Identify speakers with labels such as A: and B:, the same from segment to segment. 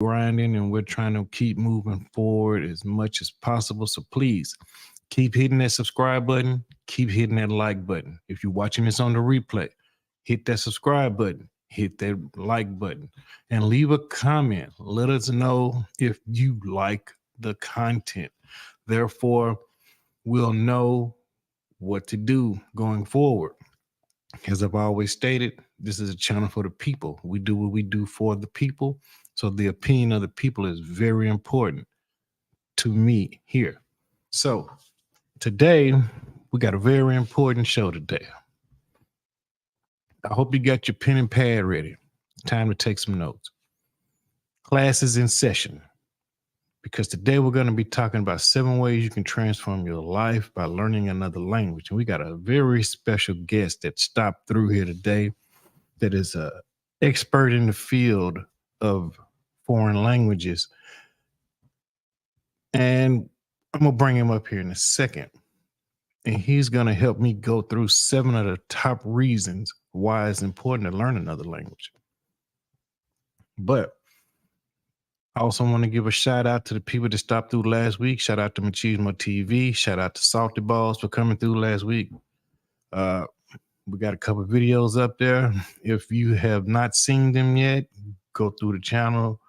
A: grinding and we're trying to keep moving forward as much as possible. So please keep hitting that subscribe button, keep hitting that like button. If you're watching this on the replay, hit that subscribe button, hit that like button, and leave a comment. Let us know if you like the content. Therefore, we'll know what to do going forward. As I've always stated, this is a channel for the people. We do what we do for the people. So the opinion of the people is very important to me here. So today, we got a very important show today. I hope you got your pen and pad ready. Time to take some notes. Class is in session because today we're going to be talking about 7 ways you can transform your life by learning another language. And we got a very special guest that stopped through here today that is an expert in the field of foreign languages. And I'm going to bring him up here in a second. And he's going to help me go through 7 of the top reasons why it's important to learn another language. But I also want to give a shout out to the people that stopped through last week. Shout out to Machismo TV. Shout out to Salty Balls for coming through last week. We got a couple of videos up there. If you have not seen them yet, go through the channel.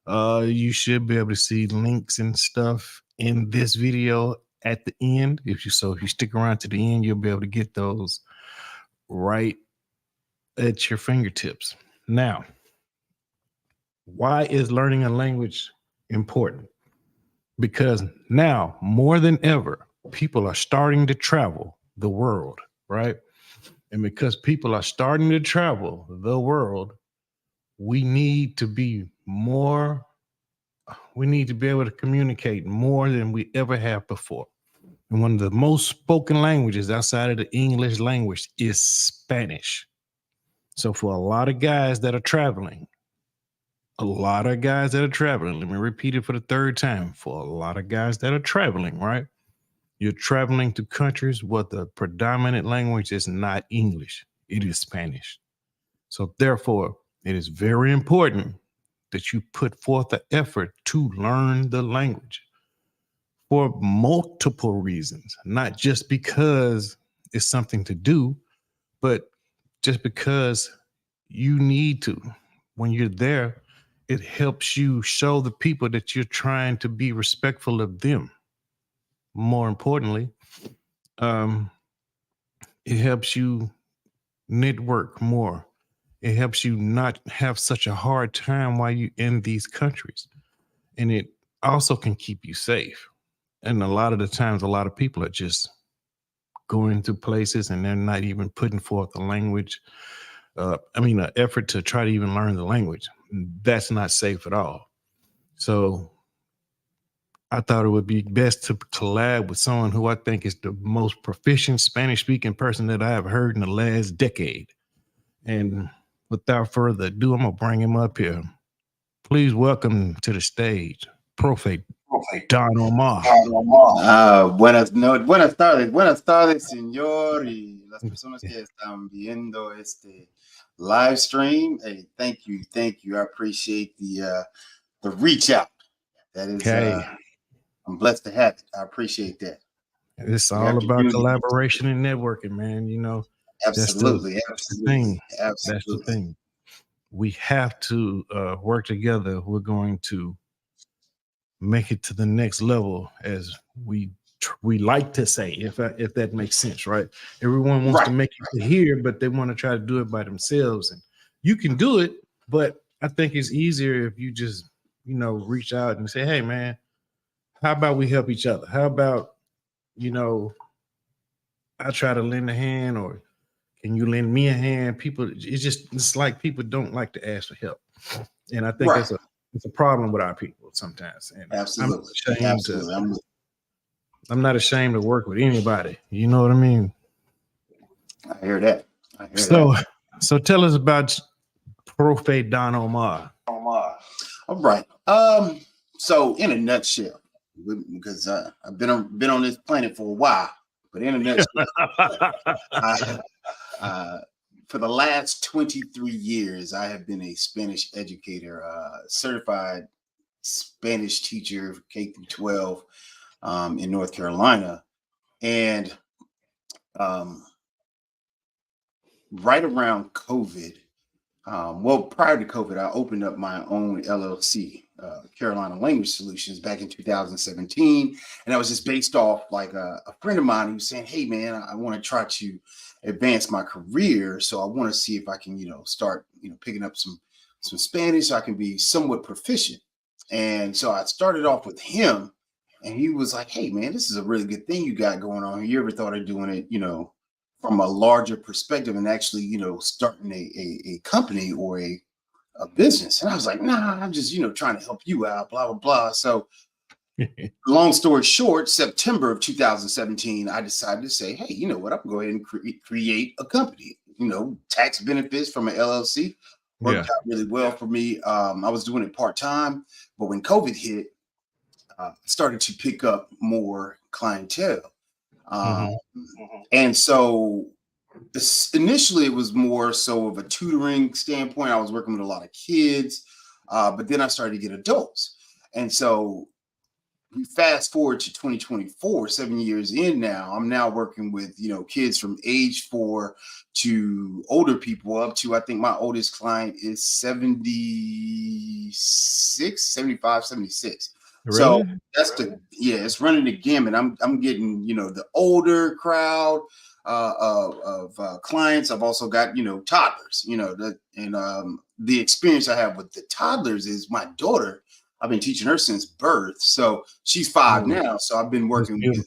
A: You should be able to see links and stuff in this video at the end. If you stick around to the end, you'll be able to get those right at your fingertips. Now, why is learning a language important? Because now more than ever, people are starting to travel the world, right? And because people are starting to travel the world, we need to be able to communicate more than we ever have before. And one of the most spoken languages outside of the English language is Spanish. So for a lot of guys that are traveling, let me repeat it for the 3rd time. For a lot of guys that are traveling, right? You're traveling to countries where the predominant language is not English, it is Spanish. So therefore, it is very important that you put forth the effort to learn the language for multiple reasons, not just because it's something to do, but just because you need to. When you're there, it helps you show the people that you're trying to be respectful of them. More importantly, it helps you network more. It helps you not have such a hard time while you're in these countries. And it also can keep you safe. And a lot of the times, a lot of people are just going to places and they're not even putting forth the language. An effort to try to even learn the language. That's not safe at all. So I thought it would be best to collab with someone who I think is the most proficient Spanish-speaking person that I have heard in the last decade. And without further ado, I'm going to bring him up here. Please welcome to the stage, Profe Don Omar.
B: Buenas tardes, señor, y las personas que están viendo este live stream. Hey, thank you. I appreciate the reach out. That is, I'm blessed to have it. I appreciate that.
A: It's all about collaboration and networking, man. You know,
B: absolutely.
A: That's the thing. That's the thing. We have to work together. We're going to make it to the next level, as we like to say, if that makes sense, right? Everyone wants to make it here, but they want to try to do it by themselves. And you can do it, but I think it's easier if you just, reach out and say, hey, man, how about we help each other? How about, I try to lend a hand, or can you lend me a hand? It's like people don't like to ask for help. And I think it's a problem with our people sometimes. And
B: absolutely.
A: I'm not ashamed to work with anybody. You know what I mean?
B: I hear that.
A: So tell us about Profe Don Omar.
B: All right. So in a nutshell, because I've been on this planet for a while, but in a nutshell, for the last 23 years, I have been a Spanish educator, certified Spanish teacher, K through 12, in North Carolina. And um, right around COVID, well, prior to COVID, I opened up my own LLC, Carolina Language Solutions, back in 2017. And that was just based off like a friend of mine who was saying, hey, man, I want to try to advance my career. So I want to see if I can, start, picking up some Spanish so I can be somewhat proficient. And so I started off with him, and he was like, hey, man, this is a really good thing you got going on. You ever thought of doing it, from a larger perspective and actually, starting a company or a business? And I was like, nah, I'm just, trying to help you out, blah, blah, blah. So long story short, September of 2017, I decided to say, hey, you know what? I'm going to go ahead and create a company. Tax benefits from an LLC worked out really well for me. I was doing it part-time, but when COVID hit, I started to pick up more clientele. And so initially it was more so of a tutoring standpoint. I was working with a lot of kids, but then I started to get adults. And so we fast forward to 2024, 7 years in now, I'm now working with, kids from age 4 to older people up to, I think my oldest client is 76, 75, 76.
A: Really?
B: So that's it's running the gamut. I'm getting, the older crowd of clients. I've also got, toddlers, the experience I have with the toddlers is my daughter. I've been teaching her since birth. So she's 5 now. So I've been working with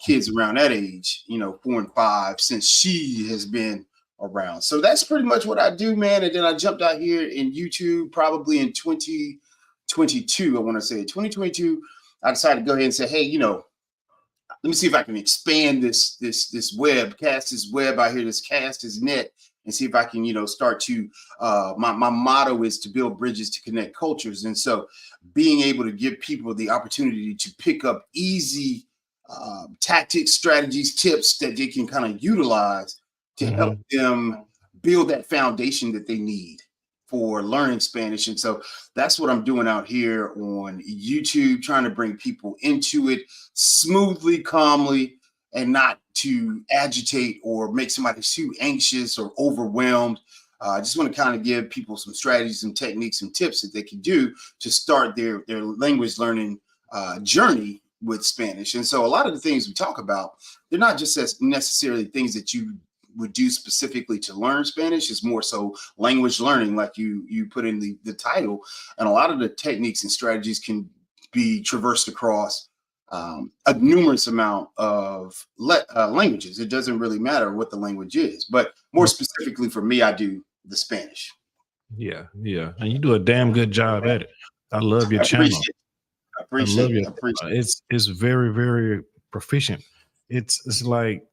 B: kids around that age, 4 and 5, since she has been around. So that's pretty much what I do, man. And then I jumped out here in YouTube probably in 2022. I want to say 2022. I decided to go ahead and say, hey, let me see if I can expand this web, cast this web out here, cast this net, and see if I can, start to, my motto is to build bridges to connect cultures. And so being able to give people the opportunity to pick up easy tactics, strategies, tips that they can kind of utilize to help them build that foundation that they need for learning Spanish. And so that's what I'm doing out here on YouTube, trying to bring people into it smoothly, calmly, and not to agitate or make somebody too anxious or overwhelmed. I just want to kind of give people some strategies and techniques and tips that they can do to start their language learning journey with Spanish. And so a lot of the things we talk about, they're not just as necessarily things that you would do specifically to learn Spanish. Is more so language learning, like you put in the title. And a lot of the techniques and strategies can be traversed across a numerous amount of languages. It doesn't really matter what the language is, but more specifically for me, I do the Spanish.
A: Yeah. And you do a damn good job at it. I love your channel.
B: I appreciate it.
A: It's very, very proficient. It's like,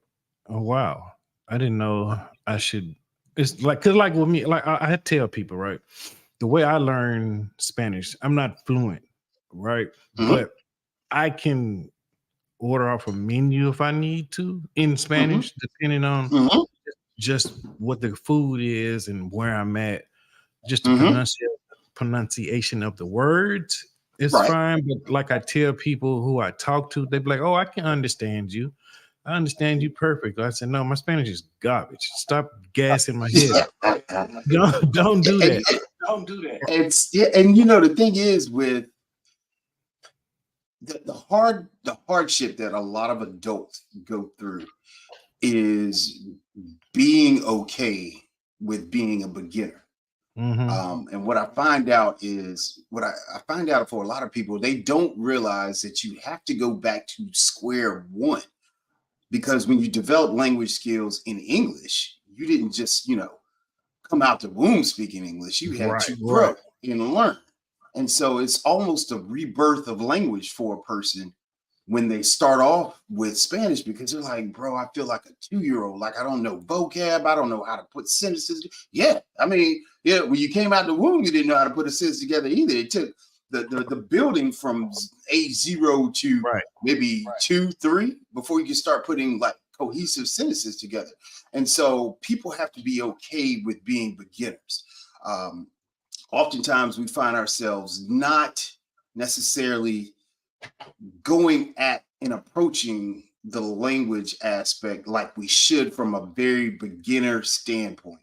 A: oh wow, I didn't know I should. It's like, cause like with me, like I tell people, right, the way I learn Spanish, I'm not fluent, right, but I can order off a menu if I need to in Spanish, depending on just what the food is and where I'm at. Just the pronunciation of the words is fine. But like I tell people who I talk to, they be like, "Oh, I can understand you. I understand you perfect." I said, "No, my Spanish is garbage. Stop gassing my head. Don't do that. Don't do that."
B: And the thing is with the hardship that a lot of adults go through is being okay with being a beginner. And what I find out is I find out for a lot of people, they don't realize that you have to go back to square one, because when you develop language skills in English, you didn't just, come out the womb speaking English. You had to grow and learn. And so it's almost a rebirth of language for a person when they start off with Spanish, because they're like, bro, I feel like a 2-year-old. Like, I don't know vocab. I don't know how to put sentences. Yeah. I mean, yeah, when you came out the womb, you didn't know how to put a sentence together either. It took the building from age 0 to maybe 2, 3 before you can start putting like cohesive sentences together. And so people have to be okay with being beginners. Oftentimes we find ourselves not necessarily going at and approaching the language aspect like we should from a very beginner standpoint.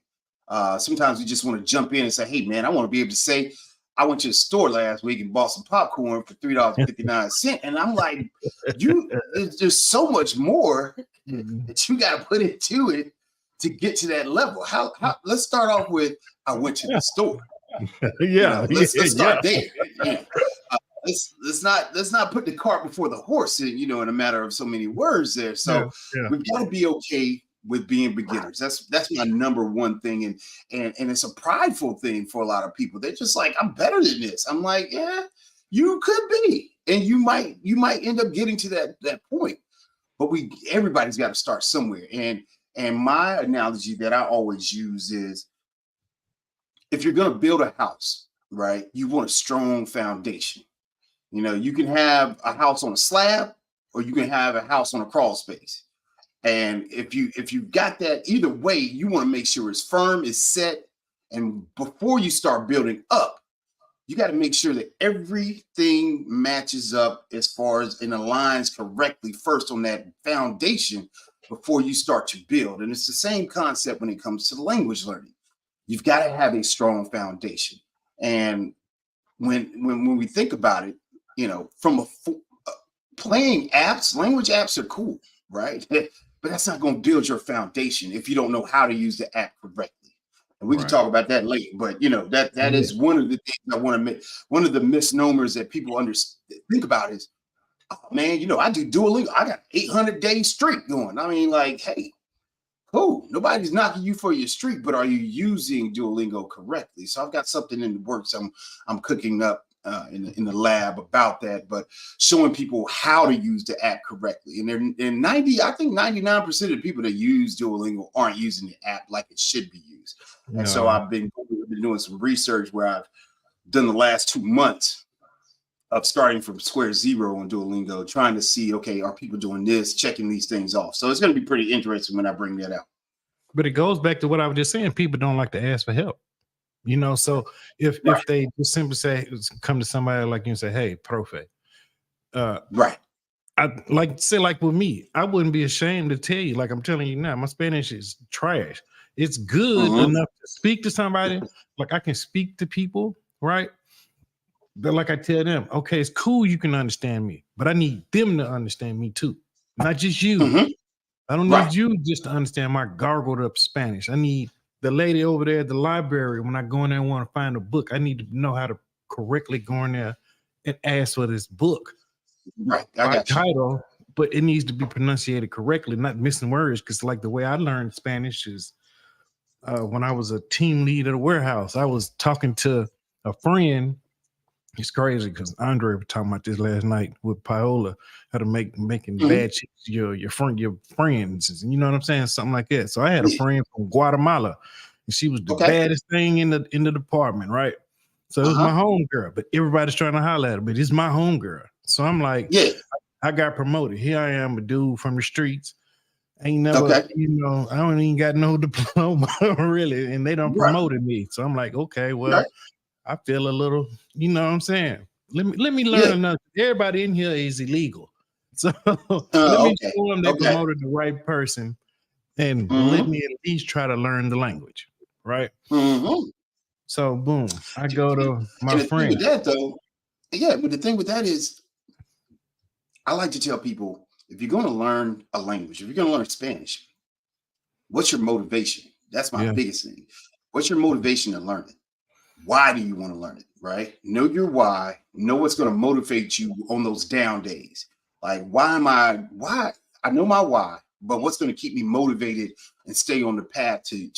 B: Sometimes we just want to jump in and say, hey, man, I want to be able to say, I went to the store last week and bought some popcorn for $3.59. And I'm like, there's so much more that you got to put into it to get to that level. How let's start off with, I went to the store. Let's start there. Let's not put the cart before the horse in a matter of so many words there. So we've got to be okay with being beginners. That's my number one thing. And it's a prideful thing for a lot of people. They're just like, I'm better than this. I'm like, yeah, you could be. And you might end up getting to that point. But everybody's got to start somewhere. And my analogy that I always use is, if you're going to build a house, right, you want a strong foundation. You can have a house on a slab, or you can have a house on a crawl space. And if you got that, either way, you want to make sure it's firm, it's set. And before you start building up, you got to make sure that everything matches up as far as and aligns correctly first on that foundation before you start to build. And it's the same concept when it comes to language learning. You've got to have a strong foundation. And when we think about it, from playing apps, language apps are cool, right? But that's not going to build your foundation if you don't know how to use the app correctly. And we can talk about that later. But that is one of the things I want to make. One of the misnomers that people think about is, oh man, I do Duolingo. I got 800-day streak going. I mean, like, hey, cool. Nobody's knocking you for your streak, but are you using Duolingo correctly? So I've got something in the works I'm cooking up in the lab about that, but showing people how to use the app correctly. And I think 99% of the people that use Duolingo aren't using the app like it should be used. No. And so I've been doing some research where I've done the last 2 months of starting from square zero on Duolingo, trying to see, okay, are people doing this, checking these things off. So it's going to be pretty interesting when I bring that out.
A: But it goes back to what I was just saying. People don't like to ask for help. So if they just simply come to somebody like you and say, hey, profe,
B: right.
A: I like with me, I wouldn't be ashamed to tell you, like I'm telling you now, my Spanish is trash. It's good enough to speak to somebody. Like I can speak to people, right? But like I tell them, okay, it's cool, you can understand me, but I need them to understand me too. Not just you. I don't need you just to understand my gargled up Spanish. I need the lady over there at the library, when I go in there and want to find a book, I need to know how to correctly go in there and ask for this book.
B: Right. By
A: title, but it needs to be pronunciated correctly, not missing words. Because like the way I learned Spanish is when I was a team lead at a warehouse, I was talking to a friend. It's crazy because Andre was talking about this last night with Paola, how to making bad chicks your friends. You know what I'm saying? Something like that. So I had a friend from Guatemala, and she was the baddest thing in the department, right? So it was my home girl, but everybody's trying to holler at her, but it's my home girl. So I'm like, I got promoted. Here I am, a dude from the streets. Ain't never, I don't even got no diploma really, and they done promoted me. So I'm like, okay, well. I feel a little, you know what I'm saying? Let me learn another. Everybody in here is illegal. So let me show them they promoted the right person, and let me at least try to learn the language. Right. So boom, I go to my friend.
B: With that though, but the thing with that is, I like to tell people, if you're going to learn a language, if you're going to learn Spanish, what's your motivation? That's my biggest thing. What's your motivation to learn it? Why do you want to learn it, right? Know your why. Know what's going to motivate you on those down days. Like, why? I know my why, but what's going to keep me motivated and stay on the path to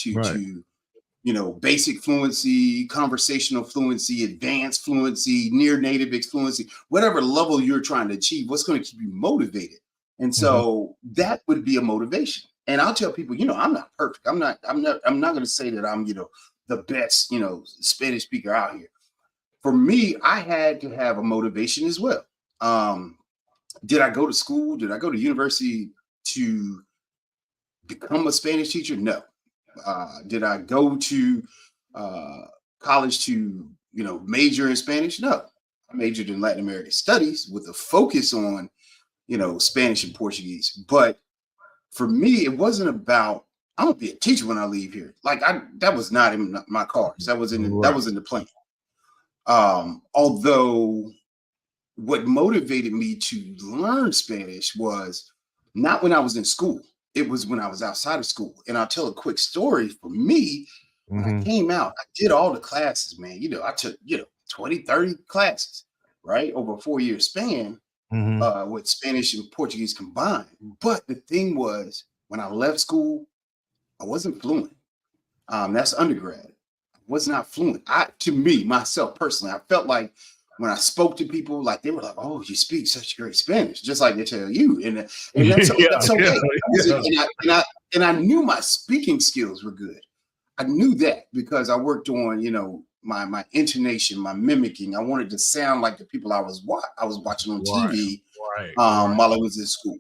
B: basic fluency, conversational fluency, advanced fluency, near native fluency, whatever level you're trying to achieve, what's going to keep you motivated? And so that would be a motivation. And I'll tell people, I'm not perfect. I'm not going to say that I'm, the best, Spanish speaker out here. For me, I had to have a motivation as well. Did I go to school? Did I go to university to become a Spanish teacher? No. Did I go to college to, major in Spanish? No. I majored in Latin American studies with a focus on, Spanish and Portuguese. But for me, it wasn't about, I'm gonna be a teacher when I leave here. Like that was not in my cards. That was in the plan. Although what motivated me to learn Spanish was not when I was in school. It was when I was outside of school. And I'll tell a quick story. For me, when I came out, I did all the classes, man. I took, 20, 30 classes, right? Over a 4-year span with Spanish and Portuguese combined. But the thing was, when I left school, I wasn't fluent. That's undergrad. I was not fluent. To me, myself personally, I felt like when I spoke to people, like they were like, "Oh, you speak such great Spanish," just like they tell you, and that's okay. And I knew my speaking skills were good. I knew that because I worked on, my intonation, my mimicking. I wanted to sound like the people I was watching on TV while I was in school,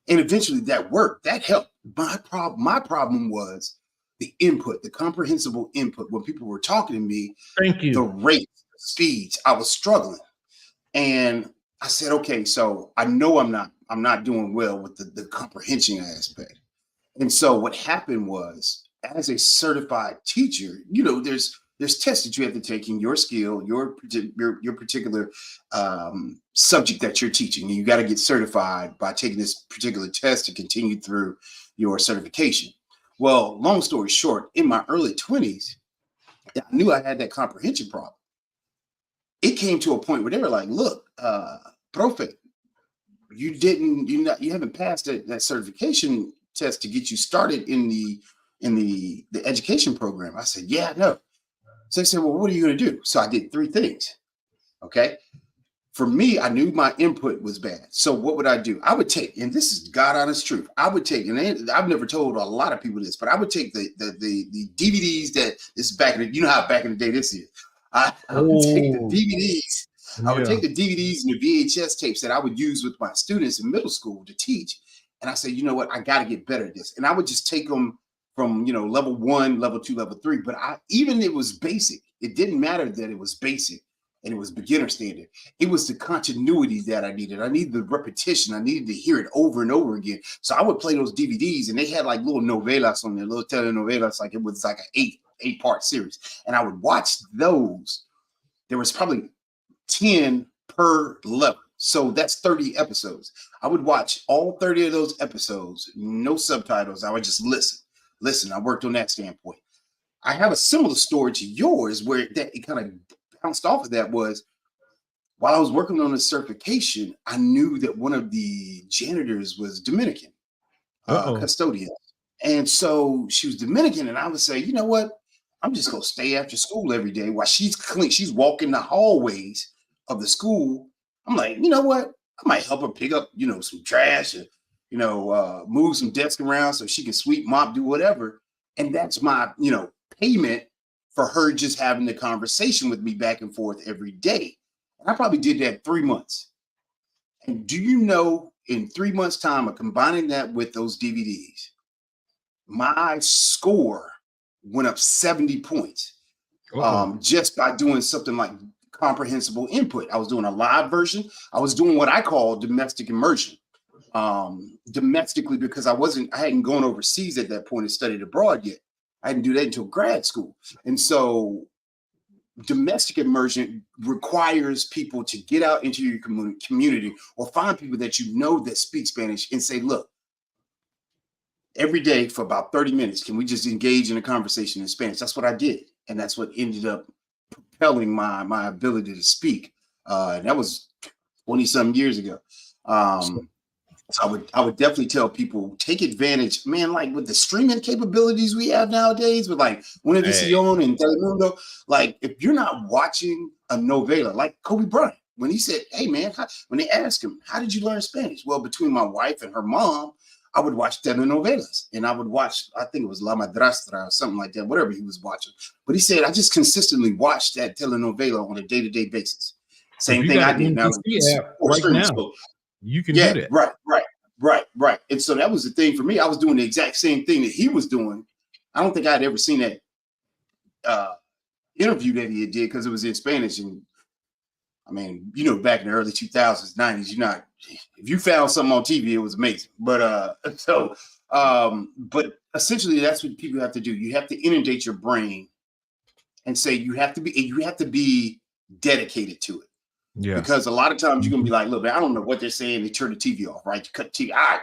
B: and eventually that worked. That helped. My problem was the input, the comprehensible input. When people were talking to me, the rate, the speeds, I was struggling. And I said, okay, so I know I'm not doing well with the comprehension aspect. And so what happened was, as a certified teacher, there's tests that you have to take in your skill, your particular subject that you're teaching. And you got to get certified by taking this particular test to continue through your certification. Well, long story short, in my early 20s, I knew I had that comprehension problem. It came to a point where they were like, look, profe, you haven't passed that certification test to get you started in the education program. I said, yeah, I know. So they said, well, what are you going to do? So I did 3 things. Okay. For me, I knew my input was bad. So what would I do? I would take, and this is God honest truth, I would take, and I've never told a lot of people this, but I would take the DVDs that this is back in the, how back in the day this is. I would take the DVDs. I would take the DVDs and the VHS tapes that I would use with my students in middle school to teach. And I said, you know what? I got to get better at this. And I would just take them from, level 1, level 2, level 3. But even it was basic. It didn't matter that it was basic and it was beginner standard. It was the continuity that I needed. I needed the repetition. I needed to hear it over and over again. So I would play those DVDs, and they had like little novelas on there, little telenovelas, like it was like an 8-part series. And I would watch those. There was probably 10 per level. So that's 30 episodes. I would watch all 30 of those episodes, no subtitles. I would just listen. I worked on that standpoint. I have a similar story to yours where it kind of bounced off of that. Was while I was working on the certification, I knew that one of the janitors was Dominican, custodian. And so she was Dominican, and I would say, you know what? I'm just going to stay after school every day while she's clean. She's walking the hallways of the school. I'm like, you know what? I might help her pick up, some trash and, move some desks around so she can sweep, mop, do whatever. And that's my, payment for her just having the conversation with me back and forth every day. And I probably did that 3 months. And do you know, in 3 months' time of combining that with those DVDs, my score went up 70 points just by doing something like comprehensible input. I was doing a live version. I was doing what I call domestic immersion. Domestically, because I hadn't gone overseas at that point and studied abroad yet. I didn't do that until grad school. And so domestic immersion requires people to get out into your community or find people that that speak Spanish and say, look, every day for about 30 minutes, can we just engage in a conversation in Spanish? That's what I did. And that's what ended up propelling my ability to speak. That was 20-some years ago. So I would definitely tell people, take advantage, man, like with the streaming capabilities we have nowadays with like Univision and Telemundo. Like if you're not watching a novela, like Kobe Bryant, when he said, hey man, when they asked him, how did you learn Spanish? Well, between my wife and her mom, I would watch telenovelas, and I would watch, I think it was La Madrastra or something like that, whatever he was watching. But he said, I just consistently watched that telenovela on a day-to-day basis. Same thing I did. Now,
A: right now, so, you can do that.
B: Right. And so that was the thing for me. I was doing the exact same thing that he was doing. I don't think I'd ever seen that interview that he did because it was in Spanish. And I mean, back in the early 2000s, 90s, if you found something on TV, it was amazing. But but essentially that's what people have to do. You have to inundate your brain and say you have to be dedicated to it.
A: Yeah.
B: Because a lot of times you're gonna be like, look, man, I don't know what they're saying. They turn the TV off, right? You cut the TV,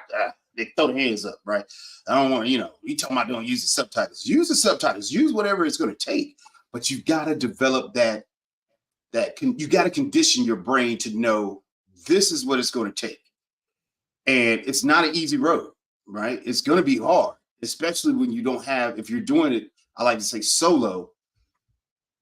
B: they throw their hands up, right? I don't want, you talking about don't use the subtitles. Use the subtitles, use whatever it's gonna take, but you've got to develop you got to condition your brain to know this is what it's going to take. And it's not an easy road, right? It's going to be hard, especially when you don't have, if you're doing it, I like to say solo,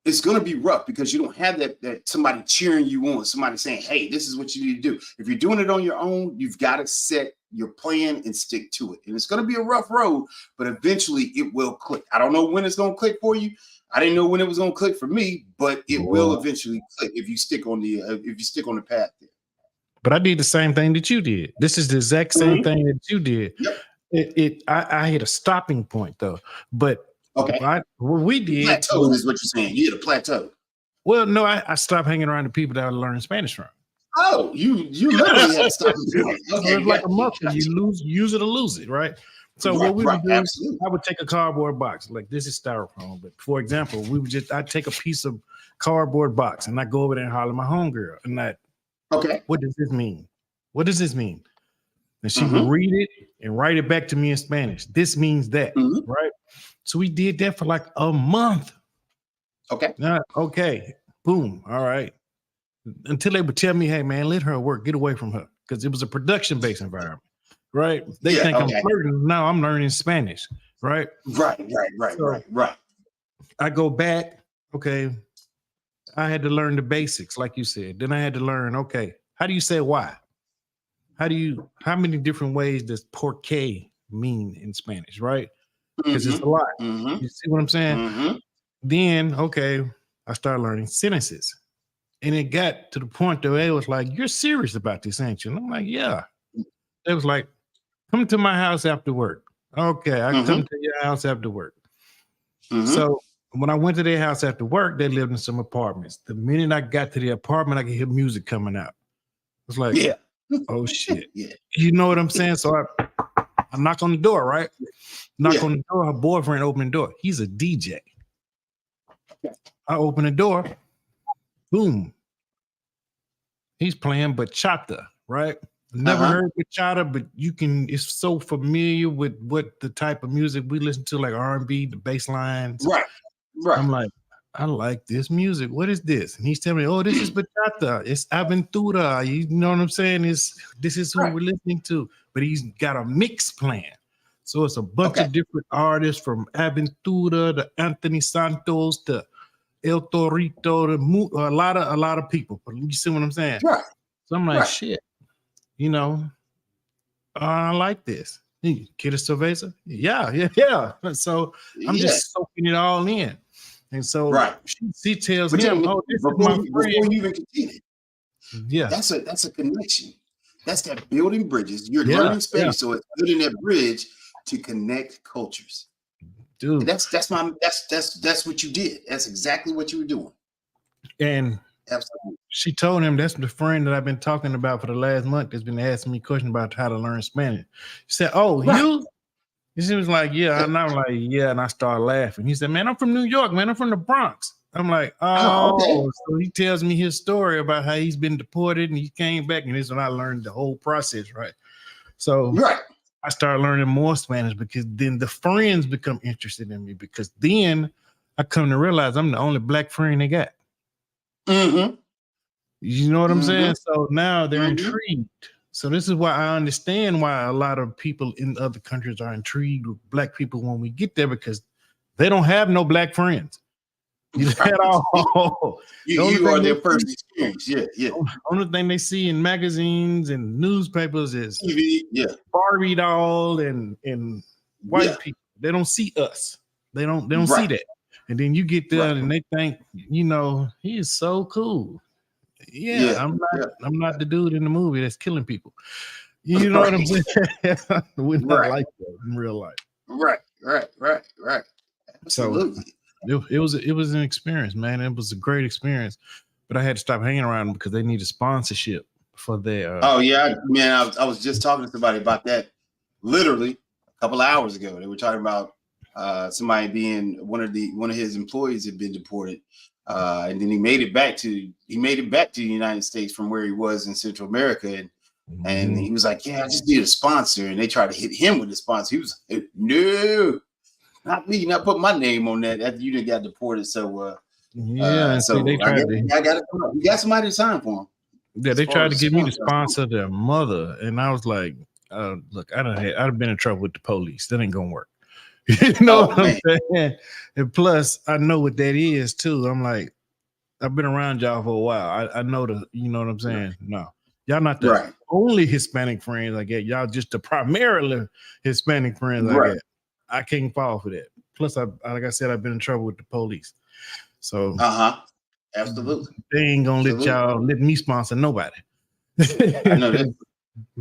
B: it's going to be rough because you don't have that somebody cheering you on, somebody saying, hey, this is what you need to do. If you're doing it on your own, you've got to set your plan and stick to it. And it's going to be a rough road, but eventually it will click. I don't know when it's going to click for you. I didn't know when it was going to click for me, but it will eventually click if you stick on the path there.
A: But I did the same thing that you did. This is the exact same thing that you did.
B: Yep.
A: I hit a stopping point though. But
B: okay,
A: what we did
B: plateau is what you're saying. You hit a plateau.
A: Well, no, I stopped hanging around the people that I learned Spanish from.
B: Oh, you literally had to stop.
A: Okay, it's like a muscle. You use it or lose it, right? So what we would do, I would take a cardboard box, like this is styrofoam, but for example, I'd take a piece of cardboard box and I go over there and holler at my homegirl and what does this mean? What does this mean? And she would read it and write it back to me in Spanish. This means that, right? So we did that for like a month.
B: Okay.
A: Okay. Boom. All right. Until they would tell me, hey man, let her work, get away from her. Because it was a production-based environment. Right. They think I'm flirting. Now I'm learning Spanish. Right.
B: Right.
A: I go back. Okay. I had to learn the basics, like you said. Then I had to learn, okay, how do you say why? How many different ways does por qué mean in Spanish? Right. Because it's a lot. You see what I'm saying? Then, okay, I started learning sentences. And it got to the point that it was like, you're serious about this, ain't you? And I'm like, yeah. It was like, come to my house after work. Okay, I come to your house after work. So when I went to their house after work, they lived in some apartments. The minute I got to the apartment, I could hear music coming out. It was like, oh shit. You know what I'm saying? So I knock on the door, right? Knock on the door, her boyfriend opened the door. He's a DJ. I open the door, boom. He's playing bachata, right? Never heard bachata, but it's so familiar with what the type of music we listen to, like R&B, the bass lines.
B: Right.
A: I'm like, I like this music. What is this? And he's telling me, oh, this is bachata. It's Aventura. You know what I'm saying? This is who we're listening to. But he's got a mix plan. So it's a bunch of different artists from Aventura to Anthony Santos to El Torito to a lot of people. But you see what I'm saying?
B: Right.
A: So I'm like, shit. I like this. Kid cerveza? Yeah. So I'm just soaking it all in. And so she tells me, oh, this is my friend.
B: Before you even continue,
A: yeah,
B: that's a connection. That's that building bridges. You're learning Spanish, so it's building that bridge to connect cultures.
A: Dude,
B: and that's what you did. That's exactly what you were doing.
A: And
B: absolutely,
A: she told him that's the friend that I've been talking about for the last month that's been asking me questions about how to learn Spanish. She said, oh, you? And she was like, yeah. And I'm like, yeah. And I started laughing. He said, man, I'm from New York, man. I'm from the Bronx. I'm like, okay. So he tells me his story about how he's been deported and he came back. And this is when I learned the whole process, right? So I started learning more Spanish because then the friends become interested in me because then I come to realize I'm the only black friend they got. You know what I'm saying? So now they're intrigued. So this is why I understand why a lot of people in other countries are intrigued with black people when we get there because they don't have no black friends. At all.
B: You are their first experience. Yeah.
A: Only thing they see in magazines and newspapers is
B: TV,
A: Barbie doll and white people. They don't see us. They don't see that. And then you get there and they think, he is so cool. I'm not the dude in the movie that's killing people. You know what I'm saying? We're not like that in real life.
B: Right. Absolutely.
A: So it was an experience, man. It was a great experience. but I had to stop hanging around them because they needed sponsorship for their.
B: Oh yeah, man. I was just talking to somebody about that literally a couple of hours ago. They were talking about somebody being one of his employees had been deported, and then he made it back to the United States from where he was in Central America, and he was like, "Yeah, I just need a sponsor," and they tried to hit him with a sponsor. He was like, "No, not me, not put my name on that after you didn't got deported." So
A: yeah, and
B: so
A: see, they tried to.
B: I got you got somebody to sign for him.
A: Yeah, they tried to get me to sponsor their mother, and I was like, "Look, I'd been in trouble with the police. That ain't gonna work." You know what I'm saying? And plus, I know what that is too. I'm like, I've been around y'all for a while. I know you know what I'm saying? No, y'all not the only Hispanic friends I get. Y'all just the primarily Hispanic friends I get. I can't fall for that. Plus, like I said, I've been in trouble with the police. So,
B: absolutely,
A: they ain't gonna let me sponsor nobody.
B: I know that.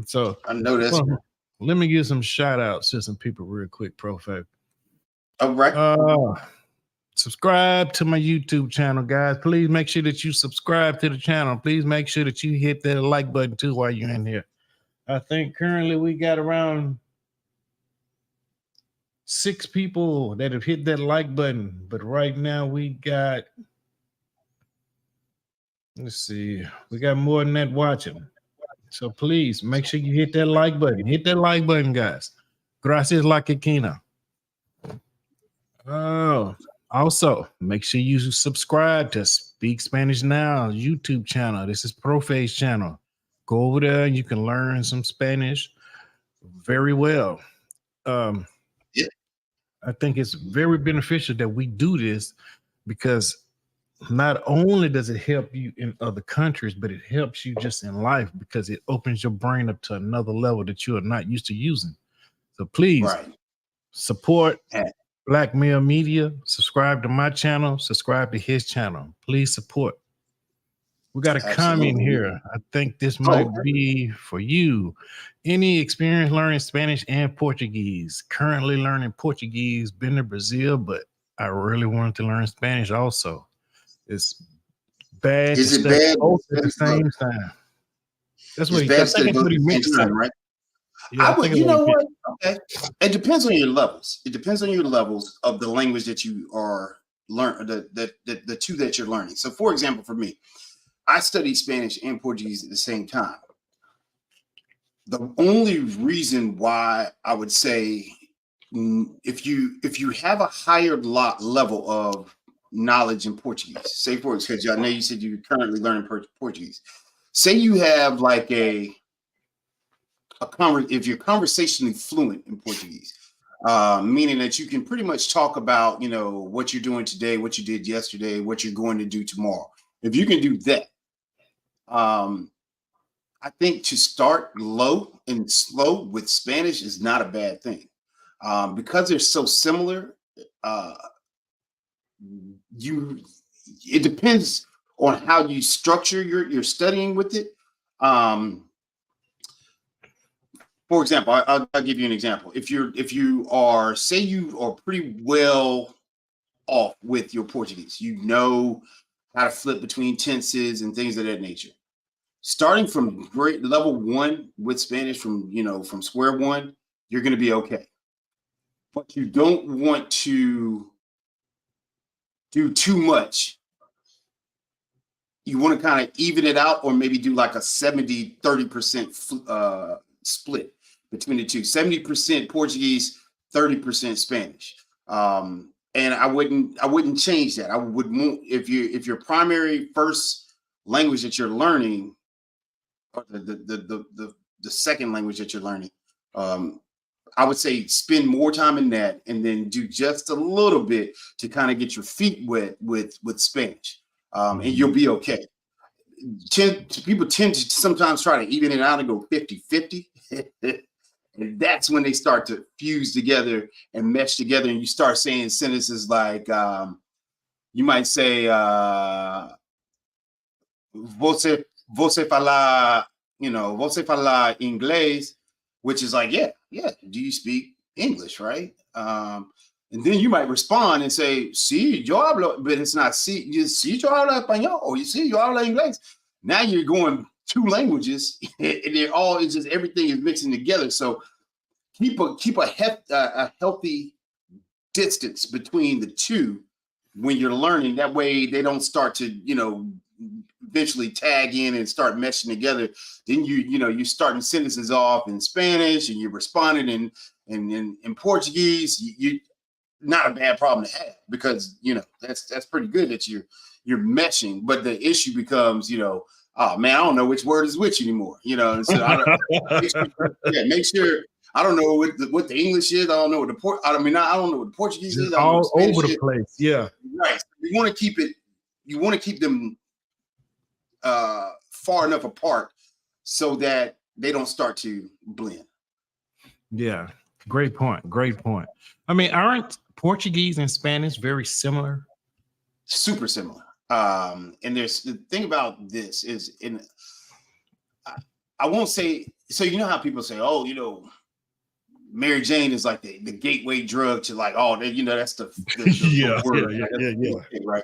A: So
B: I know this.
A: Let me give some shout outs to some people real quick, Profab.
B: All right.
A: Subscribe to my YouTube channel, guys. Please make sure that you subscribe to the channel. Please make sure that you hit that like button too while you're in here. I think currently we got around 6 people that have hit that like button, but right now we got, let's see, we got more than that watching. So please make sure you hit that like button. Hit that like button, guys. Gracias la quequina. Oh, also make sure you subscribe to Speak Spanish Now YouTube channel. This is Profay's channel. Go over there and you can learn some Spanish very well. I think it's very beneficial that we do this because not only does it help you in other countries, but it helps you just in life because it opens your brain up to another level that you are not used to using. So please support Black Male Media. Subscribe to my channel. Subscribe to his channel. Please support. We got a comment here. I think this might be for you. Any experience learning Spanish and Portuguese? Currently learning Portuguese. Been to Brazil, but I really wanted to learn Spanish also. It's bad to study both at the same time. That's what I think what he meant to say,
B: right? Yeah, you know what? Okay. It depends on your levels. It depends on your levels of the language that you are the two that you're learning. So for example, for me, I studied Spanish and Portuguese at the same time. The only reason why I would say if you have a higher level of knowledge in Portuguese, say for example, because I know you said you're currently learning Portuguese. Say you have like if you're conversationally fluent in Portuguese, meaning that you can pretty much talk about, you know, what you're doing today, what you did yesterday, what you're going to do tomorrow. If you can do that, I think to start low and slow with Spanish is not a bad thing, because they're so similar. It depends on how you structure your studying with it. For example, I'll give you an example. If you are, say you are pretty well off with your Portuguese, you know how to flip between tenses and things of that nature. Starting from grade level 1 with Spanish, from square one, you're going to be okay. But you don't want to do too much. You want to kind of even it out, or maybe do like a 70-30% split between the two. 70% Portuguese, 30% Spanish. And I wouldn't change that. I would, if your primary first language that you're learning, or the second language that you're learning, I would say spend more time in that, and then do just a little bit to kind of get your feet wet with Spanish, and you'll be okay. People tend to sometimes try to even it out and go 50-50. And that's when they start to fuse together and mesh together, and you start saying sentences like, you might say, você fala, você fala inglês, which is like, yeah, do you speak English, right? And then you might respond and say, sí, yo hablo, but it's not sí, sí, yo hablo español, or you see, yo hablo inglés. Now you're going two languages, and they're all, it's just everything is mixing together. So keep a healthy distance between the two when you're learning. That way they don't start to, eventually tag in and start meshing together. Then you're starting sentences off in Spanish and you're responding in Portuguese. You not a bad problem to have, because that's pretty good that you're meshing. But the issue becomes, oh man, I don't know which word is which anymore. So I don't, make sure I don't know what the English is. I don't know what I don't know what the Portuguese is.
A: All over the place. Yeah.
B: Right. You want to keep it. You want to keep them far enough apart so that they don't start to blend.
A: Yeah. Great point. Great point. I mean, aren't Portuguese and Spanish very similar?
B: Super similar. And there's the thing about this is I won't say, so how people say, oh, Mary Jane is like the gateway drug to like, oh, that's the word. Yeah. Right.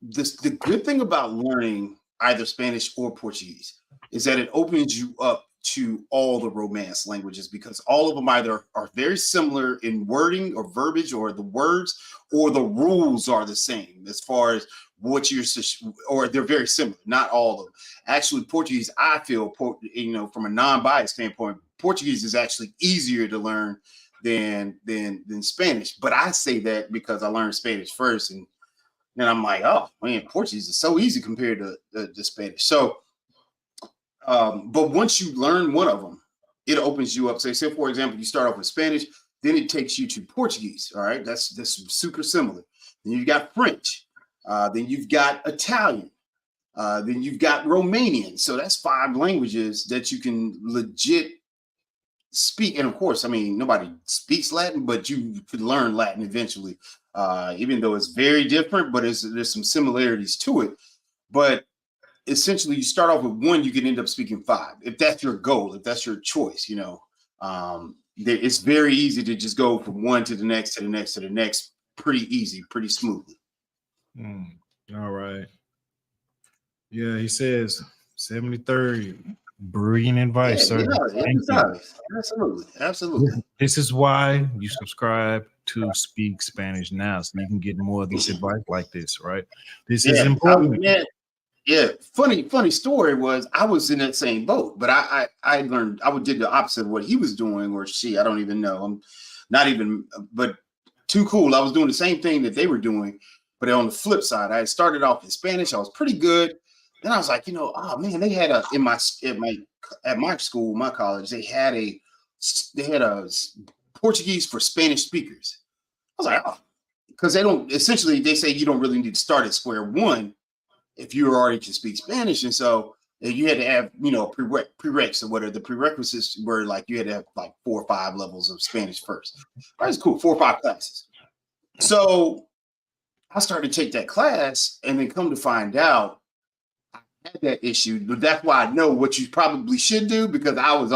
B: The good thing about learning either Spanish or Portuguese is that it opens you up to all the Romance languages, because all of them either are very similar in wording or verbiage, or the words or the rules are the same as far as what or they're very similar. Not all of them. Actually, Portuguese, I feel, from a non-biased standpoint, Portuguese is actually easier to learn than Spanish. But I say that because I learned Spanish first, and then I'm like, oh man, Portuguese is so easy compared to Spanish. So, but once you learn one of them, it opens you up. Say, for example, you start off with Spanish, then it takes you to Portuguese. All right, that's super similar. Then you've got French, then you've got Italian, then you've got Romanian. So that's 5 languages that you can legit speak. And of course, I mean, nobody speaks Latin, but you could learn Latin eventually, even though it's very different, but there's some similarities to it. But essentially, you start off with 1, you can end up speaking 5 if that's your goal, if that's your choice. It's very easy to just go from 1 to the next to the next to the next, pretty easy, pretty smoothly.
A: All right. Yeah, he says 73rd. Brilliant advice, sir.
B: Absolutely.
A: This is why you subscribe to Speak Spanish Now, so you can get more of this advice like this, right? This is important.
B: Funny story was I was in that same boat, but I learned, I did the opposite of what he was doing, or she, I don't even know. I'm not even, but too cool. I was doing the same thing that they were doing, but on the flip side, I had started off in Spanish. I was pretty good. Then I was like, oh man, they had at my school, my college, they had a Portuguese for Spanish speakers. I was like, oh, because they say you don't really need to start at square one if you already can speak Spanish. And so you had to have, prereqs, or whatever. The prerequisites were like, you had to have like 4 or 5 levels of Spanish first. That's cool, 4 or 5 classes. So I started to take that class, and then come to find out, had that issue. But that's why I know what you probably should do, because I was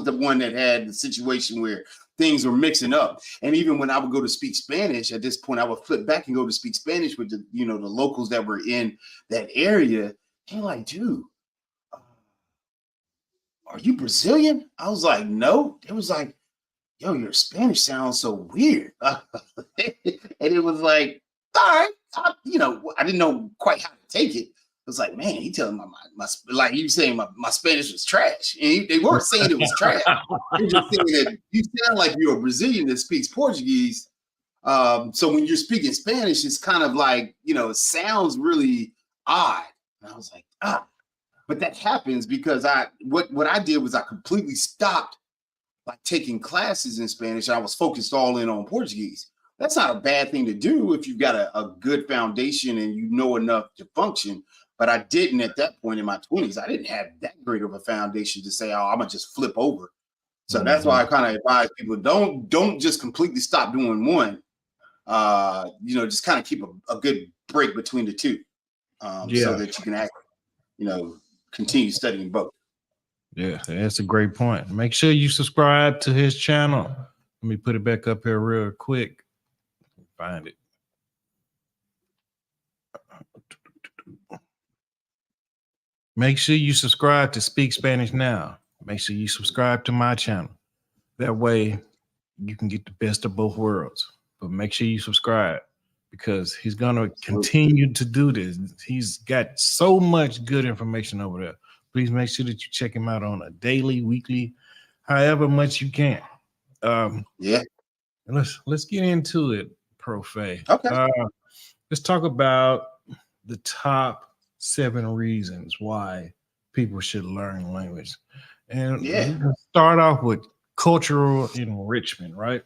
B: the one that had the situation where things were mixing up. And even when I would go to speak Spanish, at this point, I would flip back and go to speak Spanish with the locals that were in that area. They're like, dude, are you Brazilian? I was like, no. It was like, yo, your Spanish sounds so weird. And it was like, all right, I didn't know quite how to take it. It was like, man, he telling my like you saying my Spanish was trash. And they weren't saying it was trash. They were just saying that you sound like you're a Brazilian that speaks Portuguese. So when you're speaking Spanish, it's kind of like, it sounds really odd. And I was like, but that happens because what I did was I completely stopped like taking classes in Spanish. I was focused all in on Portuguese. That's not a bad thing to do if you've got a good foundation and you know enough to function. But I didn't at that point in my 20s. I didn't have that great of a foundation to say, oh, I'm gonna just flip over. So that's why I kind of advise people, don't just completely stop doing one. Just kind of keep a good break between the two, so that you can continue studying both.
A: Yeah, that's a great point. Make sure you subscribe to his channel. Let me put it back up here real quick. Find it. Make sure you subscribe to Speak Spanish Now. Make sure you subscribe to my channel. That way you can get the best of both worlds. But make sure you subscribe because he's going to continue to do this. He's got so much good information over there. Please make sure that you check him out on a daily, weekly, however much you can.
B: Yeah.
A: Let's get into it, Profe.
B: Okay.
A: Let's talk about the top 7 reasons why people should learn language. And we're gonna start off with cultural enrichment, right?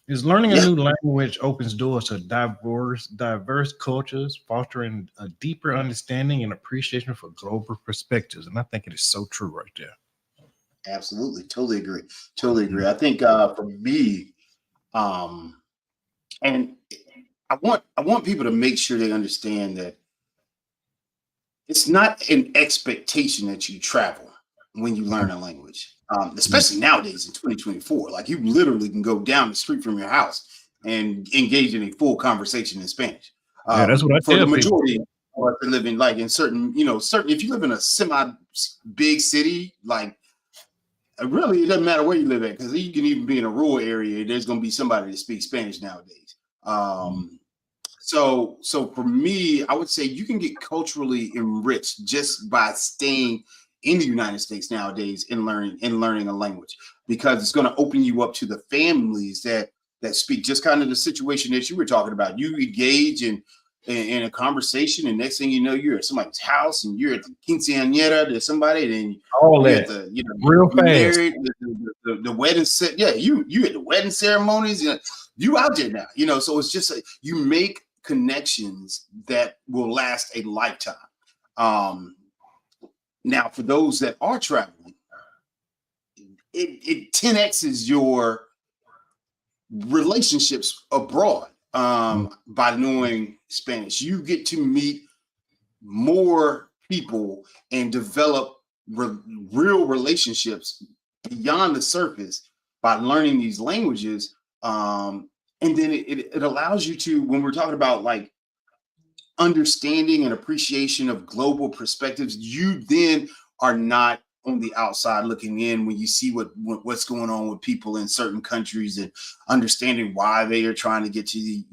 A: Is learning a new language opens doors to diverse cultures, fostering a deeper understanding and appreciation for global perspectives. And I think it is so true right there.
B: Absolutely. Totally agree. Totally agree. I think for me, and I want people to make sure they understand that it's not an expectation that you travel when you learn a language, especially nowadays in 2024. Like you literally can go down the street from your house and engage in a full conversation in Spanish.
A: Yeah, that's what I
B: for
A: tell
B: the majority of us living like in certain, if you live in a semi big city, like really it doesn't matter where you live at, because you can even be in a rural area. There's going to be somebody that speaks Spanish nowadays. So for me, I would say you can get culturally enriched just by staying in the United States nowadays and learning a language, because it's going to open you up to the families that speak just kind of the situation that you were talking about. You engage in a conversation, and next thing you know, you're at somebody's house and you're at the quinceañera to somebody, and then
A: all
B: you're
A: that
B: at the
A: real fast.
B: Married, the wedding set. Yeah, you at the wedding ceremonies. You out there now. So it's just you make connections that will last a lifetime. Now, for those that are traveling, it 10x's your relationships abroad by knowing Spanish. You get to meet more people and develop real relationships beyond the surface by learning these languages. And then it allows you to, when we're talking about like understanding and appreciation of global perspectives, you then are not on the outside looking in when you see what's going on with people in certain countries and understanding why they are trying to get to the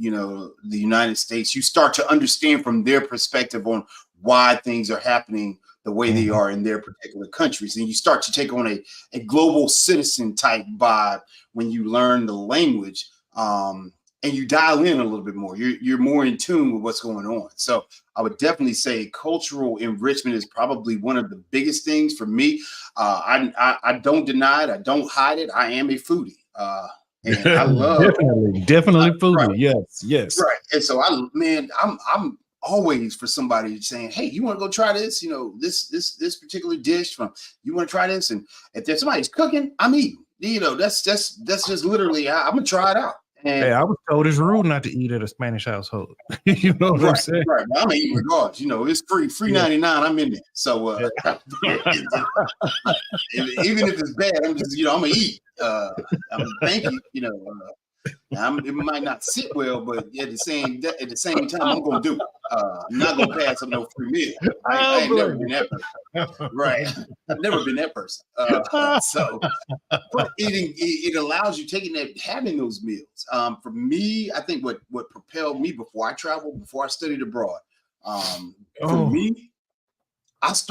B: United States. You start to understand from their perspective on why things are happening the way they are in their particular countries. And you start to take on a global citizen type vibe when you learn the language. And you dial in a little bit more. You're more in tune with what's going on. So I would definitely say cultural enrichment is probably one of the biggest things for me. I don't deny it. I don't hide it. I am a foodie. And I love
A: definitely foodie.
B: Right.
A: Yes.
B: Right. And so I'm always for somebody saying, hey, you want to go try this? This particular dish you want to try this? And if there's somebody's cooking, I'm eating. That's just literally I'm gonna try it out. And
A: hey, I was told it's rude not to eat at a Spanish household. You know what I'm saying?
B: Right. Well, I'm eating regardless. It's free 99. I'm in there. So even if it's bad, I'm just I'm gonna eat. Thank you. It might not sit well, but at the same time, I'm gonna do it. I'm not gonna pass up no free meal. I ain't never been that person. Right. I've never been that person. So but it allows you having those meals. For me, I think what propelled me before I studied abroad, for me, I was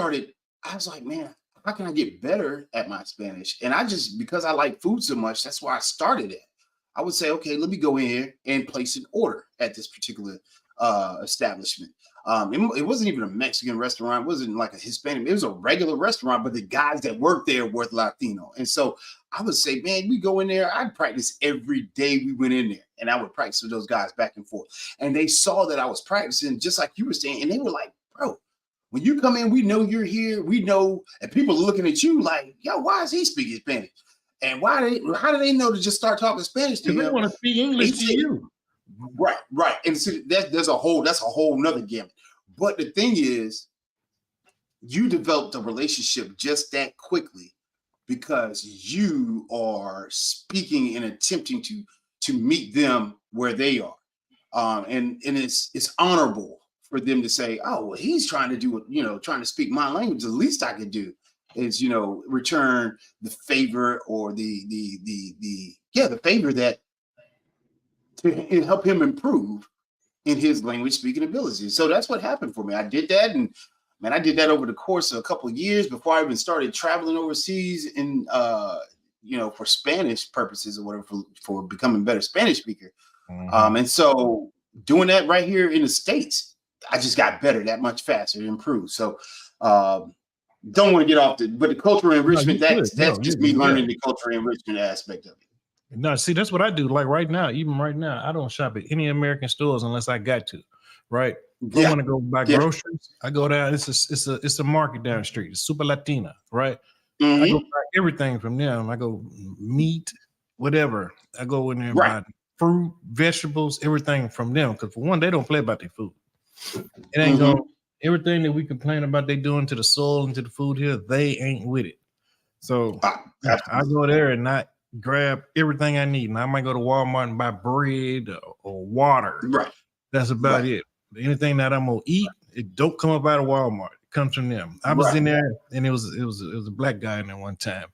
B: like, man, how can I get better at my Spanish? And because I like food so much, that's why I started it. I would say, okay, let me go in here and place an order at this particular establishment. It wasn't even a Mexican restaurant. It wasn't like a Hispanic. It was a regular restaurant, but the guys that worked there were Latino. And so I would say, man, we go in there. I'd practice every day we went in there. And I would practice with those guys back and forth. And they saw that I was practicing just like you were saying. And they were like, bro, when you come in, we know you're here. We know. And people are looking at you like, yo, why is he speaking Spanish? And how do they know to just start talking Spanish to him?
A: They want to speak English to you.
B: Right. And so that's a whole nother gamut. But the thing is, you developed a relationship just that quickly because you are speaking and attempting to meet them where they are. And it's honorable for them to say, oh, well, he's trying to do, trying to speak my language. The least I could do is, return the favor or the favor that to help him improve in his language speaking abilities. So that's what happened for me. I did that, and man, I did that over the course of a couple of years before I even started traveling overseas in for Spanish purposes or whatever, for becoming a better Spanish speaker. And so doing that right here in the States, I just got better that much faster, improved. So don't want to get off but the cultural enrichment, that's just me learning the cultural enrichment aspect of it.
A: No, see, that's what I do. Like right now, even right now, I don't shop at any American stores unless I got to. Right? If I want to go buy groceries, I go down. It's a market down the street. It's Super Latina, right? I go buy everything from them. I go meat, whatever. I go in there and buy fruit, vegetables, everything from them. Because for one, they don't play about their food. It ain't going. Everything that we complain about they doing to the soil and to the food here, they ain't with it. So I go there and not grab everything I need. And I might go to Walmart and buy bread or water.
B: Right.
A: That's about it. Anything that I'm gonna eat, it don't come up out of Walmart. It comes from them. I was in there, and it was a black guy in there one time,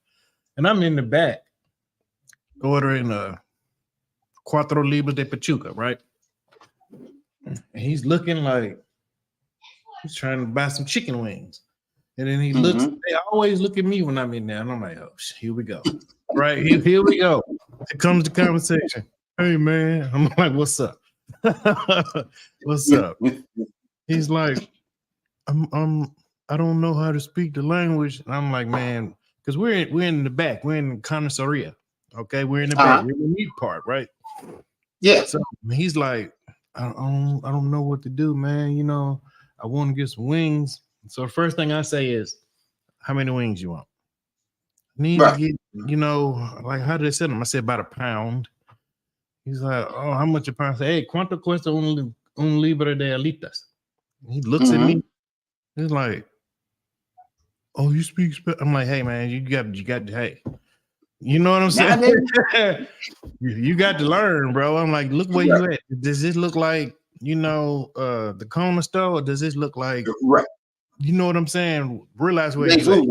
A: and I'm in the back ordering cuatro libras de pechuga, right? And he's looking like he's trying to buy some chicken wings, and then he looks. They always look at me when I'm in there, and I'm like, oh, here we go, right? Here we go. Here comes the conversation. Hey man, I'm like, what's up? What's up? He's like, I don't know how to speak the language. And I'm like, man, because we're in the back, we're in the carniceria. Okay, we're in the back, we're in the meat part, right?
B: Yeah.
A: So he's like, I don't know what to do, man. I want to get some wings. So the first thing I say is, how many wings you want? I need to get, like how did they set them? I said about a pound. He's like, oh, how much a pound? I say, hey, ¿cuánto cuesta un libra de alitas? He looks at me. He's like, oh, you speak Spanish? I'm like, hey, man, you got, hey. You know what I'm saying? You got to learn, bro. I'm like, look where you at. Does this look like, the corner store? Or does this look like, you know what I'm saying? Realize where you at.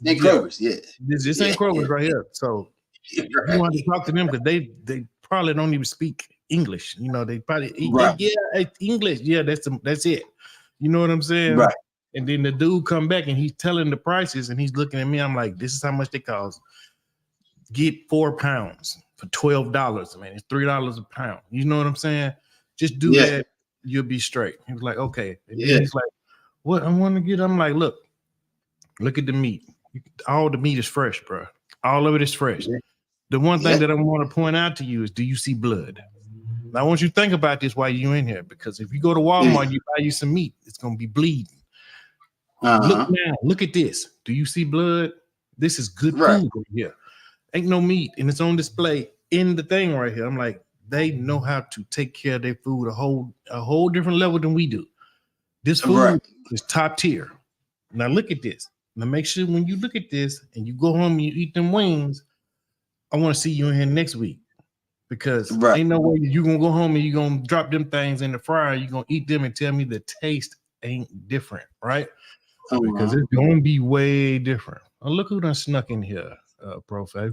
B: They Kroger's,
A: This ain't Kroger's right here. So you want to talk to them because they probably don't even speak English. They probably English. Yeah, that's it. You know what I'm saying?
B: Right.
A: And then the dude come back and he's telling the prices and he's looking at me. I'm like, this is how much they cost. Get 4 pounds for $12. Man, it's $3 a pound. You know what I'm saying? Just do that. You'll be straight. He was like, okay. And then he's like, what I want to get? I'm like, look at the meat. All the meat is fresh, bro. All of it is fresh. The one thing that I want to point out to you is, do you see blood? Now, I want you to think about this while you're in here, because if you go to Walmart and you buy you some meat, it's going to be bleeding. Look now. Look at this. Do you see blood? This is good food right here. Ain't no meat, and it's on display in the thing right here. I'm like, they know how to take care of their food a whole different level than we do. This food is top tier. Now look at this. Now make sure when you look at this and you go home and you eat them wings, I want to see you in here next week, because ain't no way you're going to go home and you're going to drop them things in the fryer. You're going to eat them and tell me the taste ain't different, right? Because it's going to be way different. Oh, look who done snuck in here, Profe.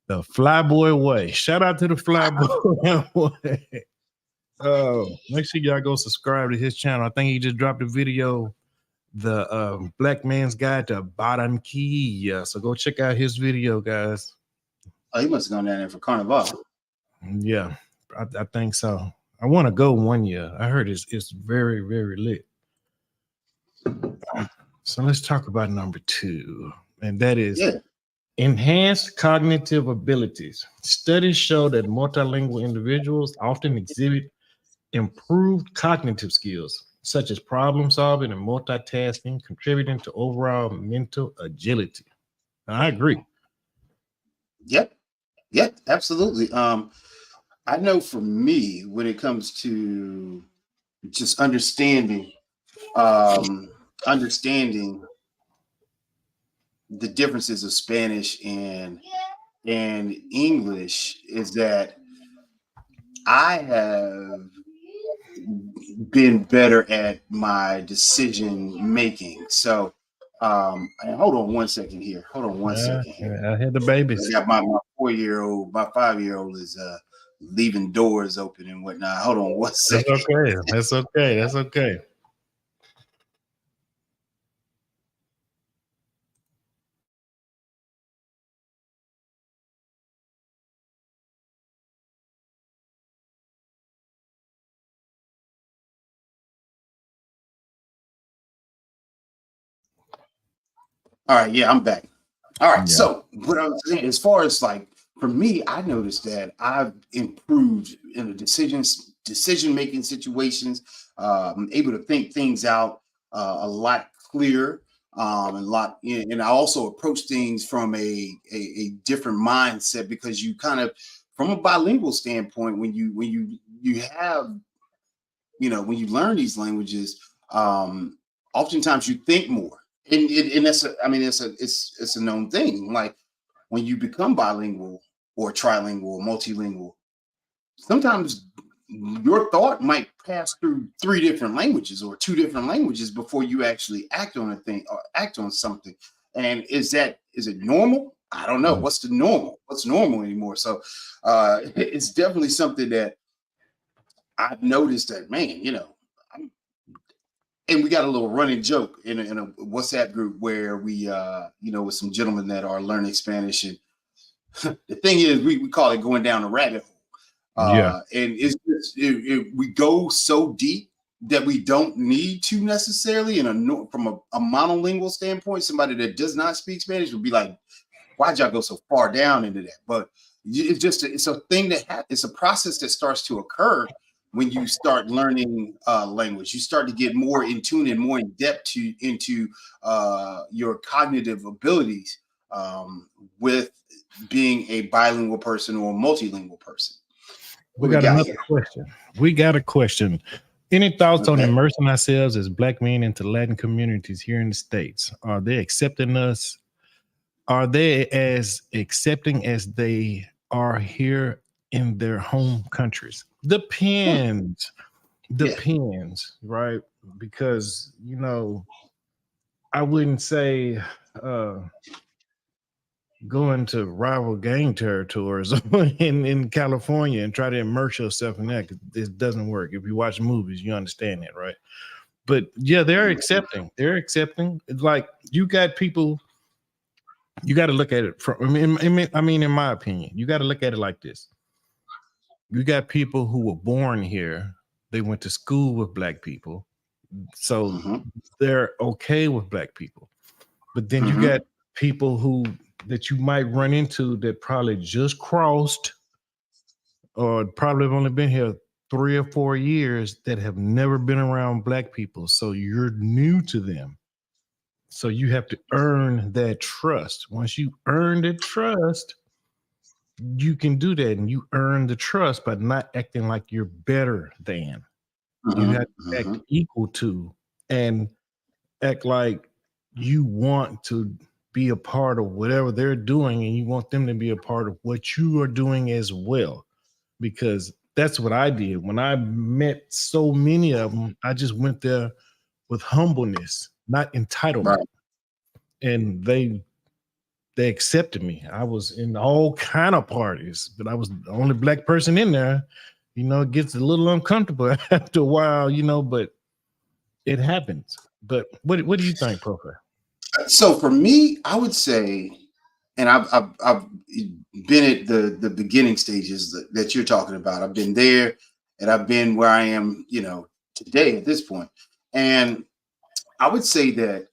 A: The Flyboy Way. Shout out to the Flyboy Way. Make sure y'all go subscribe to his channel. I think he just dropped a video, the Black Man's Guide to Barranquilla. So go check out his video, guys.
B: Oh, he must have gone down there for Carnival.
A: Yeah, I think so. I want to go one year. I heard it's very, very lit. So let's talk about number 2, and that is enhanced cognitive abilities. Studies show that multilingual individuals often exhibit improved cognitive skills, such as problem solving and multitasking, contributing to overall mental agility. And I agree.
B: Yep, absolutely. I know for me, when it comes to just understanding the differences of Spanish and English is that I have been better at my decision making. So, and hold on one second here. Hold on one
A: Yeah,
B: second here.
A: I had the
B: I
A: babies.
B: got my 4-year-old, my 5-year-old is leaving doors open and whatnot. Hold on one
A: That's
B: second.
A: okay. That's okay. That's okay.
B: All right, yeah, I'm back. All right,
A: Yeah.
B: so what I was saying, as far as like for me, I noticed that I've improved in the decision making situations. I'm able to think things out a lot clearer, and a lot. And I also approach things from a different mindset because you kind of, from a bilingual standpoint, when you have, when you learn these languages, oftentimes you think more, and that's I mean it's a known thing. Like when you become bilingual or trilingual, multilingual, sometimes your thought might pass through 3 different languages or 2 different languages before you actually act on a thing or act on something. And is it normal? I don't know. What's the normal? What's normal anymore? So it's definitely something that I've noticed that, man, and we got a little running joke in a WhatsApp group where we, with some gentlemen that are learning Spanish. And the thing is, we call it going down a rabbit hole.
A: Yeah.
B: And it's just, we go so deep that we don't need to necessarily from a monolingual standpoint. Somebody that does not speak Spanish would be like, why'd y'all go so far down into that? But it's a thing it's a process that starts to occur when you start learning language. You start to get more in tune and more in depth into your cognitive abilities, with being a bilingual person or a multilingual person.
A: We
B: What we
A: got
B: got
A: another
B: here?
A: question. We got a question. Any thoughts on
B: Okay.
A: immersing ourselves as Black men into Latin communities here in the States? Are they accepting us? Are they as accepting as they are here in their home countries?
B: Hmm.
A: Depends.
B: Yeah.
A: Depends, right? Because, I wouldn't say uh going to rival gang territories in California and try to immerse yourself in that, 'cause this doesn't work. If you watch movies, you understand that, right? But yeah, they're
B: Mhm.
A: accepting. They're accepting. It's like you got people. You got to look at it from. I mean, in my opinion, you got to look at it like this. You got people who were born here. They went to school with Black people, so
B: Mhm.
A: they're okay with Black people. But then you got
B: Mhm.
A: people who that you might run into that probably just crossed or probably have only been here 3 or 4 years that have never been around Black people. So you're new to them. So you have to earn that trust. Once you earn the trust, you can do that. And you earn the trust by not acting like you're better than. You have
B: Mhm.
A: to act
B: Mhm.
A: equal to and act like you want to be a part of whatever they're doing and you want them to be a part of what you are doing as well. Because that's what I did. When I met so many of them, I just went there with humbleness, not entitlement.
B: Right.
A: And they accepted me. I was in all kind of parties, but I was the only Black person in there. It gets a little uncomfortable after a while, but it happens. But what do you think, Profe?
B: So for me, I would say, and I've been at the beginning stages that you're talking about. I've been there, and I've been where I am, today at this point. And I would say that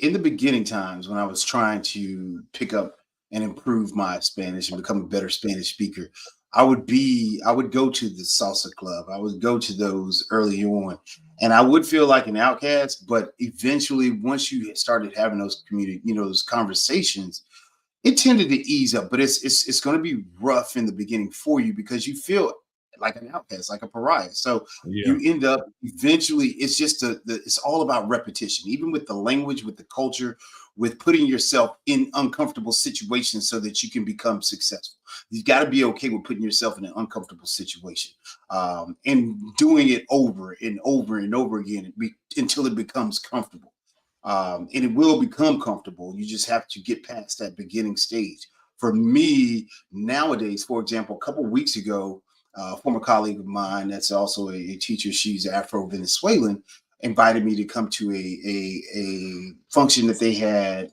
B: in the beginning times when I was trying to pick up and improve my Spanish and become a better Spanish speaker, I would go to the salsa club. I would go to those early on, and I would feel like an outcast. But eventually, once you started having those those conversations, it tended to ease up. But it's going to be rough in the beginning for you because you feel like an outcast, like a pariah. So
A: Yeah.
B: you end up eventually, it's just it's all about repetition, even with the language, with the culture, with putting yourself in uncomfortable situations so that you can become successful. You've got to be okay with putting yourself in an uncomfortable situation, and doing it over and over and over again until it becomes comfortable. And it will become comfortable. You just have to get past that beginning stage. For me, nowadays, for example, a couple of weeks ago, a former colleague of mine that's also a teacher, she's Afro-Venezuelan, invited me to come to a function that they had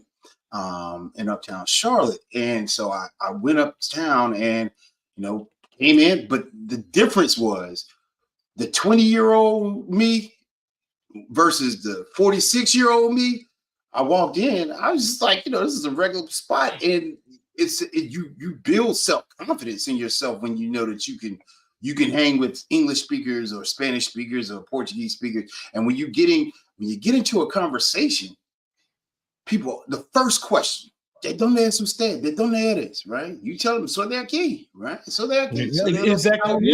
B: in Uptown Charlotte. And so I went uptown and, came in. But the difference was the 20-year-old me versus the 46-year-old me. I walked in, I was just like, this is a regular spot. And you build self-confidence in yourself when you know that you can hang with English speakers or Spanish speakers or Portuguese speakers. And when you get into a conversation, people, the first question, ¿de dónde es usted? ¿De dónde eres? Right? You tell them, soy de aquí, right? Soy de aquí.
A: Exactly.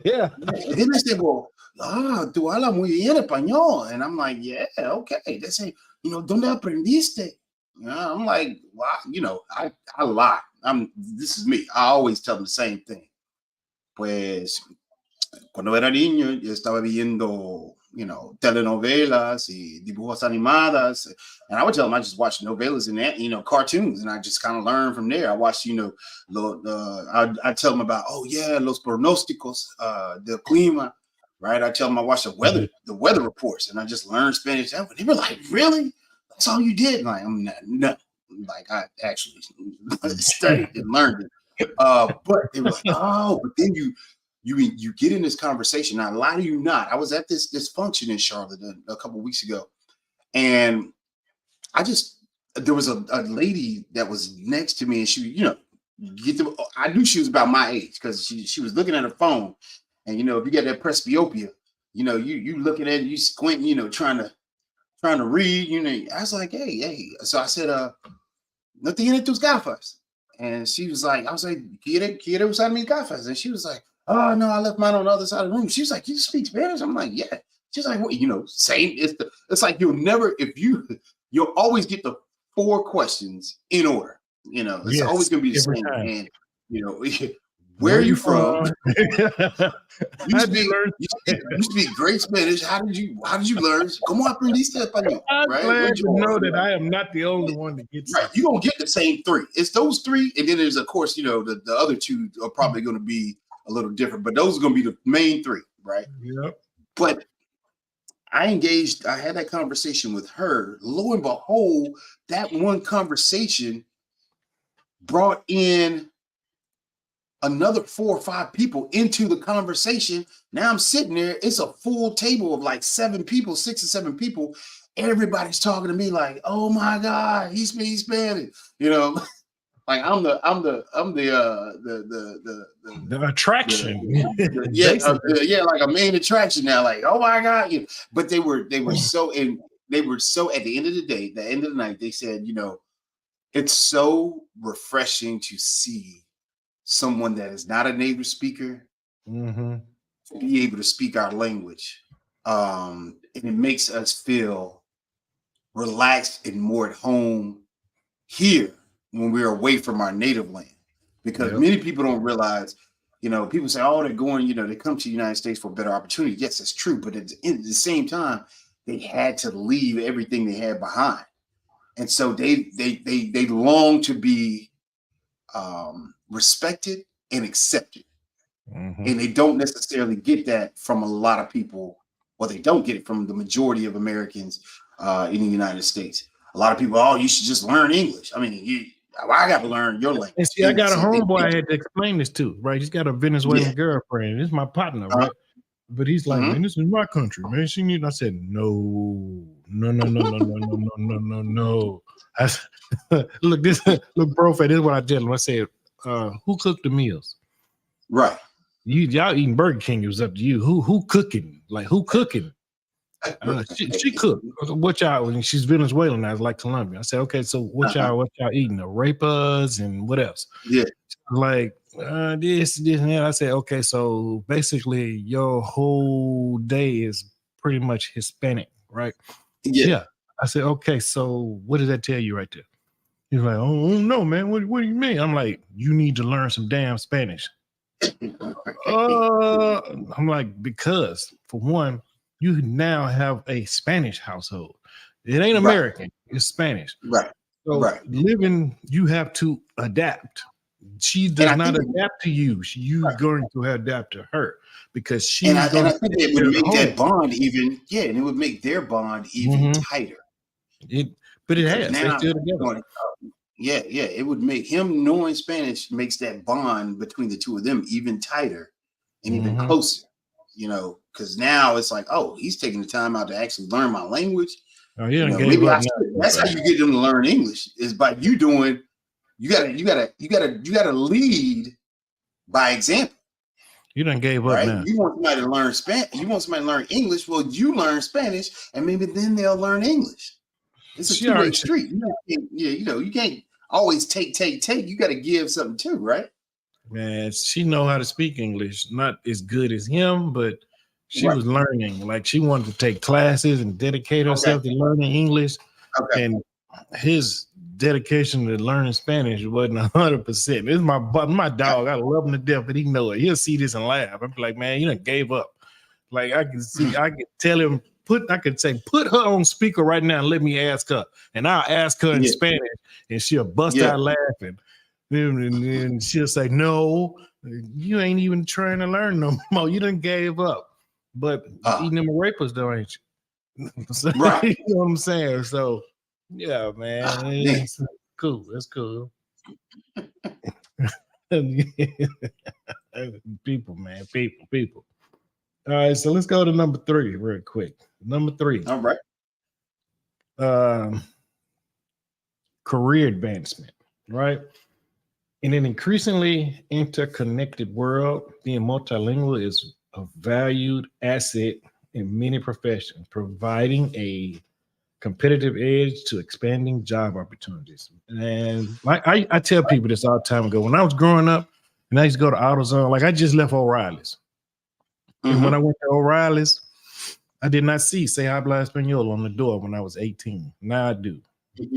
A: Yeah.
B: And then they say, well, tú hablas muy bien español. And I'm like, yeah, okay. They say, ¿dónde aprendiste? I'm like, well, I lie. This is me. I always tell them the same thing. Pues, cuando era niño, yo estaba viendo, telenovelas y dibujos animadas. And I would tell them I just watch novelas and, cartoons. And I just kind of learn from there. I watch, I tell them about, los pronósticos del clima, right? I tell them I watch the weather reports, and I just learn Spanish. And they were like, really? That's all you did? Like, I'm not, no. Like, I actually studied and learned it. But they were like, oh, but then you get in this conversation. Now, lie to you not, I was at this function in Charlotte a couple of weeks ago, and there was a lady that was next to me, and she, I knew she was about my age because she was looking at her phone, and if you get that presbyopia, you looking at it, you squinting, trying to read, I was like, hey. So I said, no tiene tus gafas. And she was like, I was like, ¿Quiere usar mis gafas? And she was like, oh, no, I left mine on the other side of the room. She was like, you speak Spanish? I'm like, yeah. She's like, what, same. It's like you'll always get the 4 questions in order. It's always going to be the same. Time. And, where are you from? You speak great Spanish. How did you learn? ¿Cómo aprendiste español?
A: I'm glad to know that I am not the only one that gets
B: right. You're gonna get the same 3. It's those 3, and then there's of course, the other 2 are probably gonna be a little different, but those are gonna be the main 3, right?
A: Yep.
B: But I had that conversation with her. Lo and behold, that one conversation brought in another 4 or 5 people into the conversation. Now I'm sitting there. It's a full table of like 7 people, 6 or 7 people. Everybody's talking to me like, "Oh my God, he speaks Spanish." Like I'm the
A: attraction.
B: Like a main attraction now. Like, oh my God, But they were so at the end of the day, the end of the night, they said, it's so refreshing to see someone that is not a native speaker to be able to speak our language. And it makes us feel relaxed and more at home here when we're away from our native land. Because many people don't realize, people say, oh, they're going, they come to the United States for a better opportunity. Yes, that's true. But at the same time, they had to leave everything they had behind. And so they long to be respected and accepted. And they don't necessarily get that from a lot of people. Well, they don't get it from the majority of Americans in the United States. A lot of people, oh, you should just learn English. I mean, I got to learn your language.
A: And see, I got a homeboy I had to explain this to, right? He's got a Venezuelan girlfriend. This is my partner, right? But he's like, man, this is my country, man. She need. I said, no. I said, look, bro, this is what I tell him. I said, who cooked the meals?
B: Right.
A: Y'all eating Burger King. It was up to you. Who cooking? Like, who cooking? She cooked. What y'all? When she's Venezuelan, I was like Colombia. I said, okay, so what y'all eating? The arepas and what else?
B: Yeah.
A: Like this and that. I said, okay, so basically your whole day is pretty much Hispanic, right?
B: Yeah.
A: Yeah. I said, okay, so what does that tell you right there? He's like, oh no, man. What do you mean? I'm like, you need to learn some damn Spanish. I'm like, because for one, you now have a Spanish household. It ain't American, it's Spanish.
B: Right.
A: So living, you have to adapt. She does not adapt to you. You're going to adapt to her because she's going
B: I think it would make that bond even, and it would make their bond even tighter.
A: But it has. They still together.
B: It would make him knowing Spanish makes that bond between the two of them even tighter and even closer. You know, because now it's like, oh, he's taking the time out to actually learn my language.
A: Oh, yeah, maybe
B: that's how you get them to learn English is by you doing. You gotta lead by example.
A: You done gave up now.
B: You want somebody to learn Spanish. You want somebody to learn English. Well, you learn Spanish, and maybe then they'll learn English. It's a two-way street. You can't always take. You got to give something too, right?
A: Man, she know how to speak English, not as good as him, but she was learning. Like she wanted to take classes and dedicate herself to learning English. And his dedication to learning Spanish wasn't 100%. This is my dog. I love him to death, but he know it. He'll see this and laugh. I'm like, man, you done gave up. Like I can see, I can tell him, I could say, put her on speaker right now and let me ask her. And I'll ask her in Spanish and she'll bust out laughing. And she'll say, no, you ain't even trying to learn no more. You done gave up. But eating them arepas though, ain't you? So, you know what I'm saying? So yeah, man. It's cool. That's cool. People, man. People. All right, so let's go to number 3 real quick. Number 3.
B: All right.
A: Career advancement, right? In an increasingly interconnected world, being multilingual is a valued asset in many professions, providing a competitive edge to expanding job opportunities. And I tell people this all the time ago. When I was growing up and I used to go to AutoZone, like I just left O'Reilly's. And when I went to O'Reilly's, I did not see "Se habla español" on the door when I was 18. Now I do.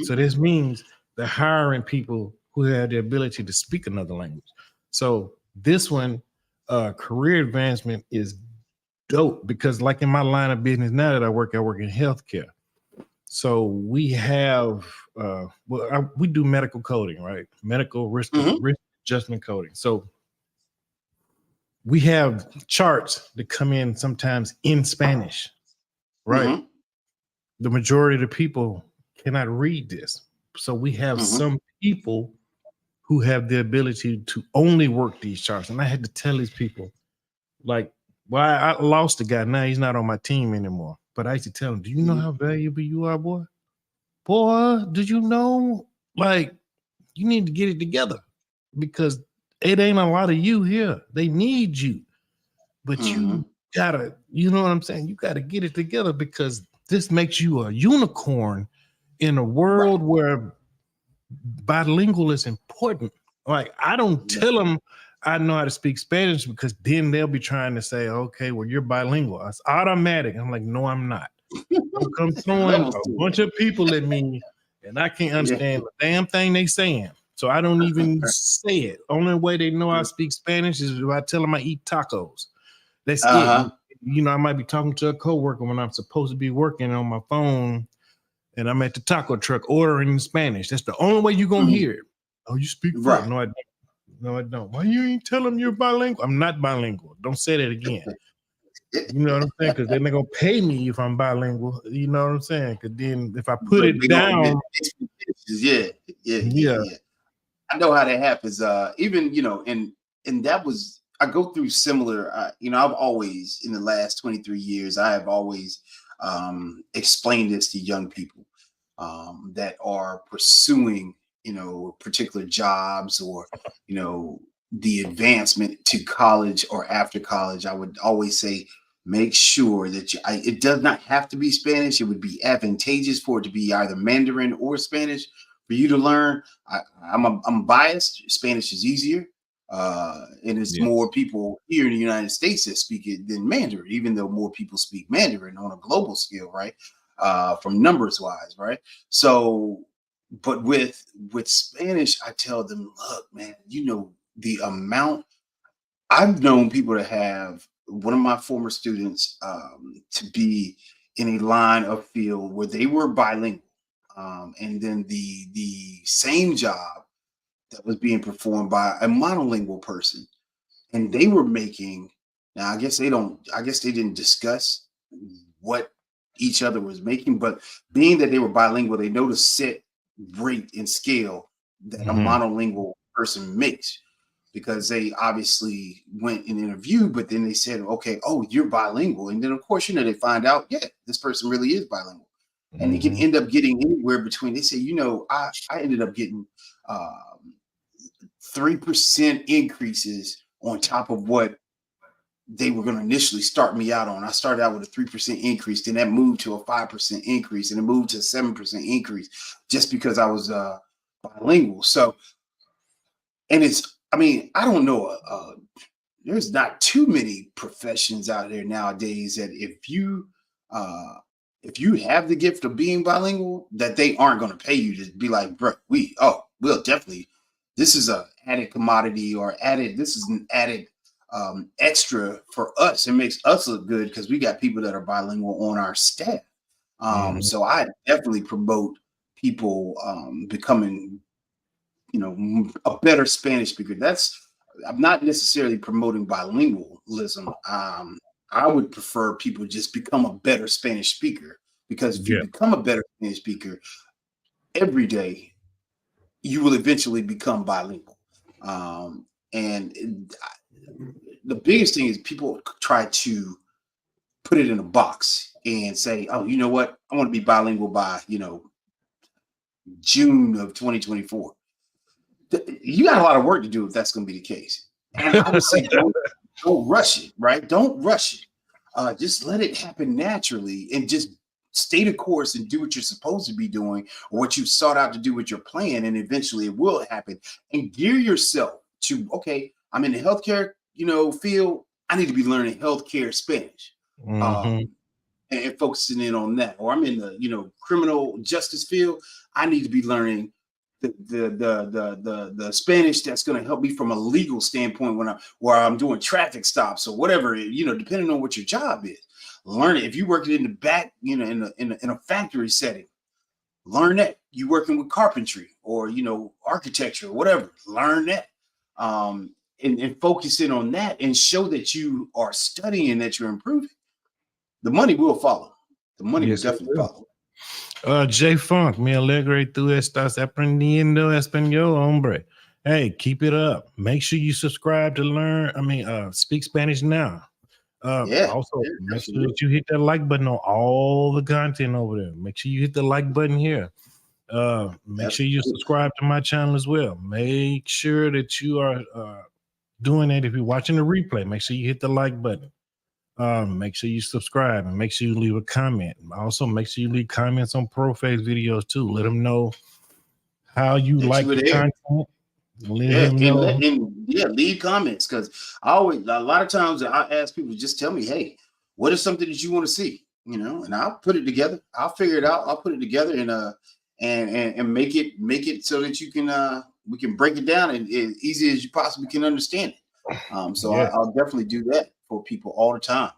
A: So this means they're hiring people who have the ability to speak another language. So this one, career advancement is dope because like in my line of business now that I work in healthcare. So we have, we do medical coding, right? Medical risk adjustment coding. So we have charts that come in sometimes in Spanish, right? The majority of the people cannot read this. So we have some people who have the ability to only work these charts. And I had to tell these people, like, well, I lost the guy. Now he's not on my team anymore. But I used to tell him, do you know how valuable you are, boy? Boy, did you know? Like, you need to get it together because it ain't a lot of you here. They need you. But you gotta, you know what I'm saying? You gotta get it together because this makes you a unicorn in a world where bilingual is important. Like, I don't tell them I know how to speak Spanish because then they'll be trying to say, okay, well, you're bilingual. It's automatic. I'm like, no, I'm not. Don't come throwing a bunch of people at me and I can't understand the damn thing they saying. So I don't even say it. Only way they know I speak Spanish is if I tell them I eat tacos. That's it. You know, I might be talking to a coworker when I'm supposed to be working on my phone and I'm at the taco truck ordering in Spanish. That's the only way you're going to hear it. Oh, you speak French? No, I don't. No, I don't. Why you ain't tell them you're bilingual? I'm not bilingual. Don't say that again. You know what I'm saying? Because they're not going to pay me if I'm bilingual. You know what I'm saying? Because then if I put it down.
B: Yeah. I know how that happens. Even, you know, and that was, I go through similar, you know, I've always, in the last 23 years, I have always explained this to young people that are pursuing, you know, particular jobs or, you know, the advancement to college or after college. I would always say, make sure that it does not have to be Spanish. It would be advantageous for it to be either Mandarin or Spanish for you to learn. I'm biased. Spanish is easier. And it's more people here in the United States that speak it than Mandarin, even though more people speak Mandarin on a global scale, right? From numbers wise, right? So, but with Spanish, I tell them, look, man, you know, the amount I've known people to have one of my former students to be in a line of field where they were bilingual, and then the same job that was being performed by a monolingual person, and they were making. Now, I guess they don't. I guess they didn't discuss what each other was making, but being that they were bilingual, they know the set rate and scale that a monolingual person makes, because they obviously went and interviewed, but then they said, okay, oh, you're bilingual. And then, of course, you know, they find out, yeah, this person really is bilingual. And they can end up getting anywhere between, they say, you know, I ended up getting 3% increases on top of what they were going to initially start me out on. I started out with a 3% increase, then that moved to a 5% increase, and it moved to a 7% increase just because I was bilingual. So, and it's, I mean, I don't know, there's not too many professions out there nowadays that if you have the gift of being bilingual, that they aren't going to pay you to be like, bro, we'll definitely, this is a added commodity, or this is an added extra for us. It makes us look good because we got people that are bilingual on our staff. So I definitely promote people becoming, you know, a better Spanish speaker. I'm not necessarily promoting bilingualism. I would prefer people just become a better Spanish speaker, because if you become a better Spanish speaker every day, you will eventually become bilingual. And the biggest thing is people try to put it in a box and say, oh, you know what? I want to be bilingual by, you know, June of 2024. You got a lot of work to do if that's going to be the case. And I would say don't rush it, right? Don't rush it. Just let it happen naturally, and just stay the course and do what you're supposed to be doing, or what you sought out to do with your plan, and eventually it will happen. And gear yourself to, okay, I'm in the healthcare, you know, field. I need to be learning healthcare Spanish. And focusing in on that. Or I'm in the, you know, criminal justice field. I need to be learning the Spanish that's going to help me from a legal standpoint where I'm doing traffic stops or whatever, you know, depending on what your job is. Learn it. If you working in the back, you know, in a factory setting, learn that. You working with carpentry or, you know, architecture or whatever, learn that. And focus in on that and show that you are studying, that you're improving. The money will follow. The money will definitely follow.
A: J Funk, me alegre tú estás aprendiendo español, hombre. Hey, keep it up. Make sure you subscribe to speak Spanish now. Also, make sure that you hit that like button on all the content over there. Make sure you hit the like button here. Make sure you subscribe to my channel as well. Make sure that you are doing that. If you're watching the replay, make sure you hit the like button. Make sure you subscribe, and make sure you leave a comment. Also, make sure you leave comments on ProFace videos too. Let them know how you like the content.
B: Leave comments, because a lot of times I ask people to just tell me, hey, what is something that you want to see? You know, and I'll put it together. I'll figure it out. I'll put it together and make it so that you can we can break it down as easy as you possibly can understand it. I'll definitely do that for people all the time.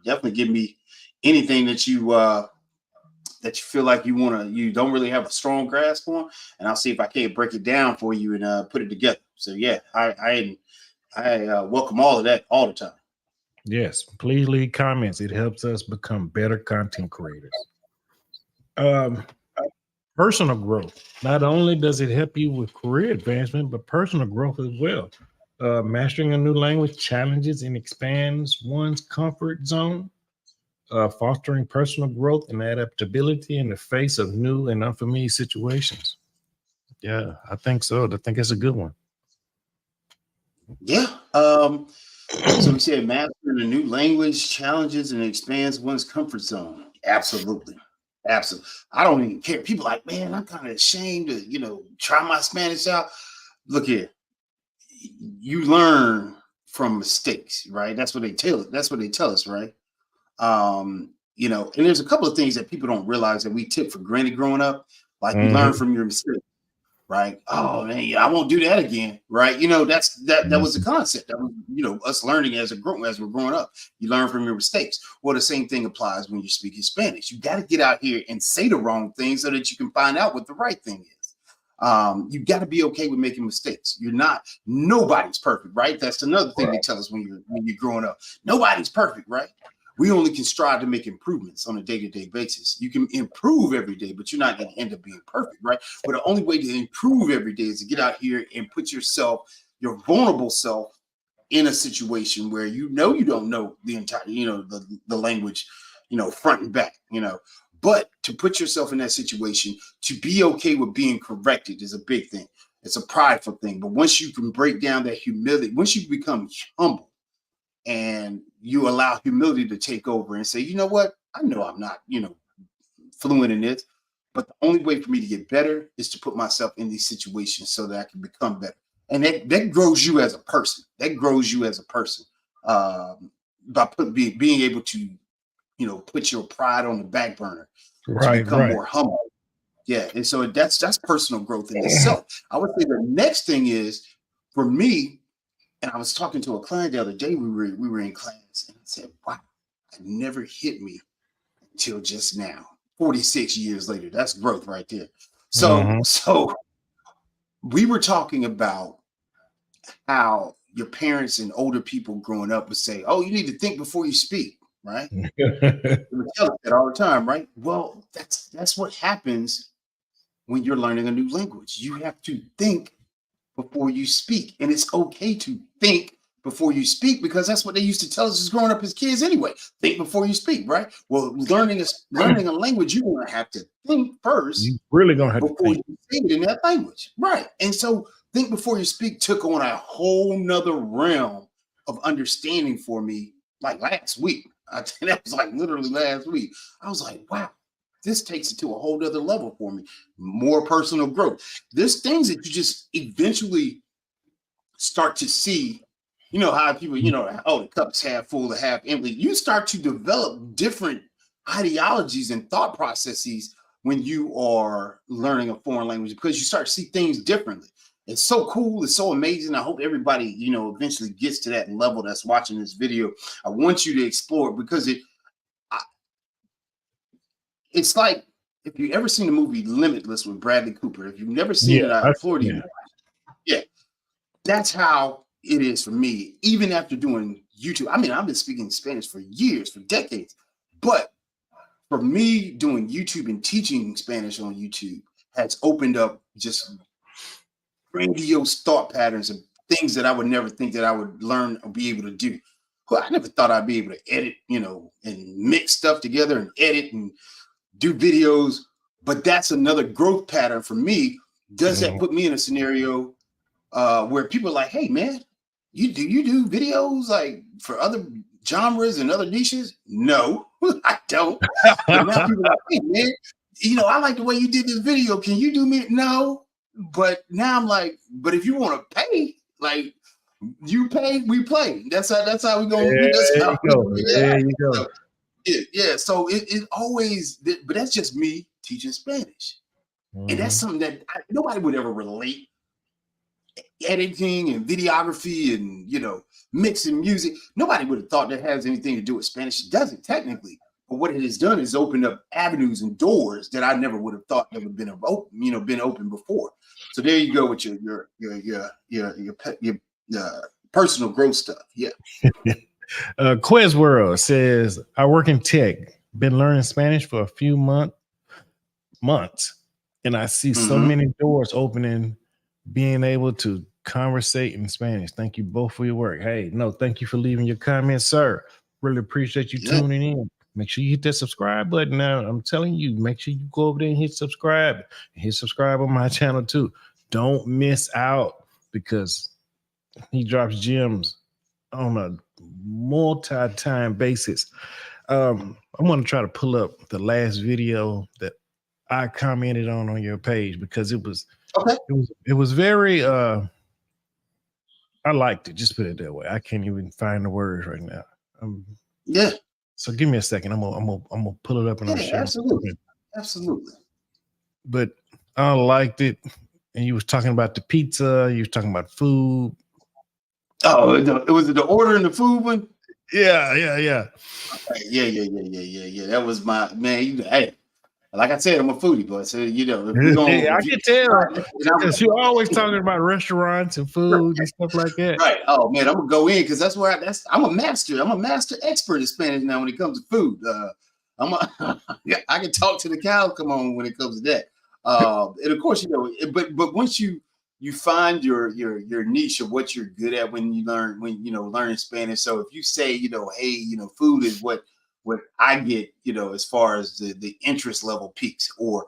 B: Definitely give me anything that you feel like you don't really have a strong grasp on, and I'll see if I can't break it down for you and put it together. So yeah, I welcome all of that all the time.
A: Yes, please leave comments. It helps us become better content creators. Personal growth. Not only does it help you with career advancement, but personal growth as well. Mastering a new language challenges and expands one's comfort zone, fostering personal growth and adaptability in the face of new and unfamiliar situations. Yeah, I think so. I think it's a good one.
B: Yeah. So we said mastering a new language challenges and expands one's comfort zone. Absolutely. Absolutely. I don't even care. People like, man, I'm kind of ashamed to, try my Spanish out. Look here. You learn from mistakes, right? That's what they tell us. That's what they tell us, right? And there's a couple of things that people don't realize that we took for granted growing up. Like you learn from your mistakes, right? Oh man, yeah, I won't do that again, right? That was the concept. That was, us learning as we're growing up. You learn from your mistakes. Well, the same thing applies when you're speaking Spanish. You got to get out here and say the wrong thing so that you can find out what the right thing is. You got to be okay with making mistakes. Nobody's perfect, right? That's another thing they tell us when you're growing up. Nobody's perfect, right? We only can strive to make improvements on a day-to-day basis. You can improve every day, but you're not going to end up being perfect, right? But the only way to improve every day is to get out here and put yourself, your vulnerable self, in a situation where you don't know the entire, the language, front and back, But to put yourself in that situation, to be okay with being corrected is a big thing. It's a prideful thing. But once you can break down that humility, once you become humble, and you allow humility to take over and say, you know what? I know I'm not, fluent in this, but the only way for me to get better is to put myself in these situations so that I can become better. And that grows you as a person. That grows you as a person by being able to, put your pride on the back burner to become more humble. Yeah. And so that's personal growth in itself. I would say the next thing is for me, and I was talking to a client the other day. We were in class, and I said, "Wow, it never hit me until just now. 46 years later, that's growth right there." So we were talking about how your parents and older people growing up would say, "Oh, you need to think before you speak," right? They would tell us that all the time, right? Well, that's what happens when you're learning a new language. You have to think before you speak. And it's okay to think before you speak because that's what they used to tell us as growing up as kids anyway. Think before you speak, right? Well, learning a language, you're going to have to think first.
A: You really going to have
B: before
A: to think.
B: you say it in that language. Right. And so think before you speak took on a whole nother realm of understanding for me like last week. That was like literally last week. I was like, wow, this takes it to a whole other level for me. More personal growth. There's things that you just eventually start to see. You know how people, the cup's half full or half empty. You start to develop different ideologies and thought processes when you are learning a foreign language because you start to see things differently. It's so cool. It's so amazing. I hope everybody, eventually gets to that level that's watching this video. I want you to explore it because it's like if you've ever seen the movie Limitless with Bradley Cooper. If you've never seen it, I implore you. Yeah, that's how it is for me. Even after doing YouTube, I mean, I've been speaking Spanish for years, for decades. But for me, doing YouTube and teaching Spanish on YouTube has opened up just grandiose thought patterns and things that I would never think that I would learn or be able to do. Well, I never thought I'd be able to edit, and mix stuff together and edit and do videos, but that's another growth pattern for me. Does that put me in a scenario where people are like, hey man, you do videos like for other genres and other niches? No, I don't. But now people are like, hey man, I like the way you did this video. Can you do me? No. But now I'm like, but if you want to pay, like you pay, we play. That's how we gonna do this.
A: There you go.
B: So, yeah. So it always, but that's just me teaching Spanish, and that's something that nobody would ever relate. Editing and videography and mixing music. Nobody would have thought that has anything to do with Spanish. It doesn't technically, but what it has done is opened up avenues and doors that I never would have thought that would have been open, been open before. So there you go with your personal growth stuff. Yeah.
A: Quiz World says, I work in tech, been learning Spanish for a few months, and I see so many doors opening, being able to conversate in Spanish. Thank you both for your work. Hey, no, thank you for leaving your comments, sir. Really appreciate you tuning in. Make sure you hit that subscribe button now. I'm telling you, make sure you go over there and hit subscribe. And hit subscribe on my channel too. Don't miss out because he drops gems on a multi-time basis. I'm going to try to pull up the last video that I commented on your page because it was
B: Okay.
A: it was very I liked it. Just put it that way. I can't even find the words right now.
B: Yeah.
A: So give me a second. I'm gonna pull it up and I'm sharing.
B: Absolutely.
A: But I liked it. And you was talking about the pizza. You was talking about food.
B: Oh, it was the order and the food one.
A: Yeah.
B: Okay. Yeah. That was my man. Hey, like I said, I'm a foodie, but so if we're going,
A: I can tell because you're always talking about restaurants and food and stuff like that.
B: Right. Oh man, I'm gonna go in because that's where I'm a master. I'm a master expert in Spanish now when it comes to food. I can talk to the cows. Come on, when it comes to that. And of course, but once you find your niche of what you're good at when you learn Spanish. So if you say hey food is what I get as far as the interest level peaks, or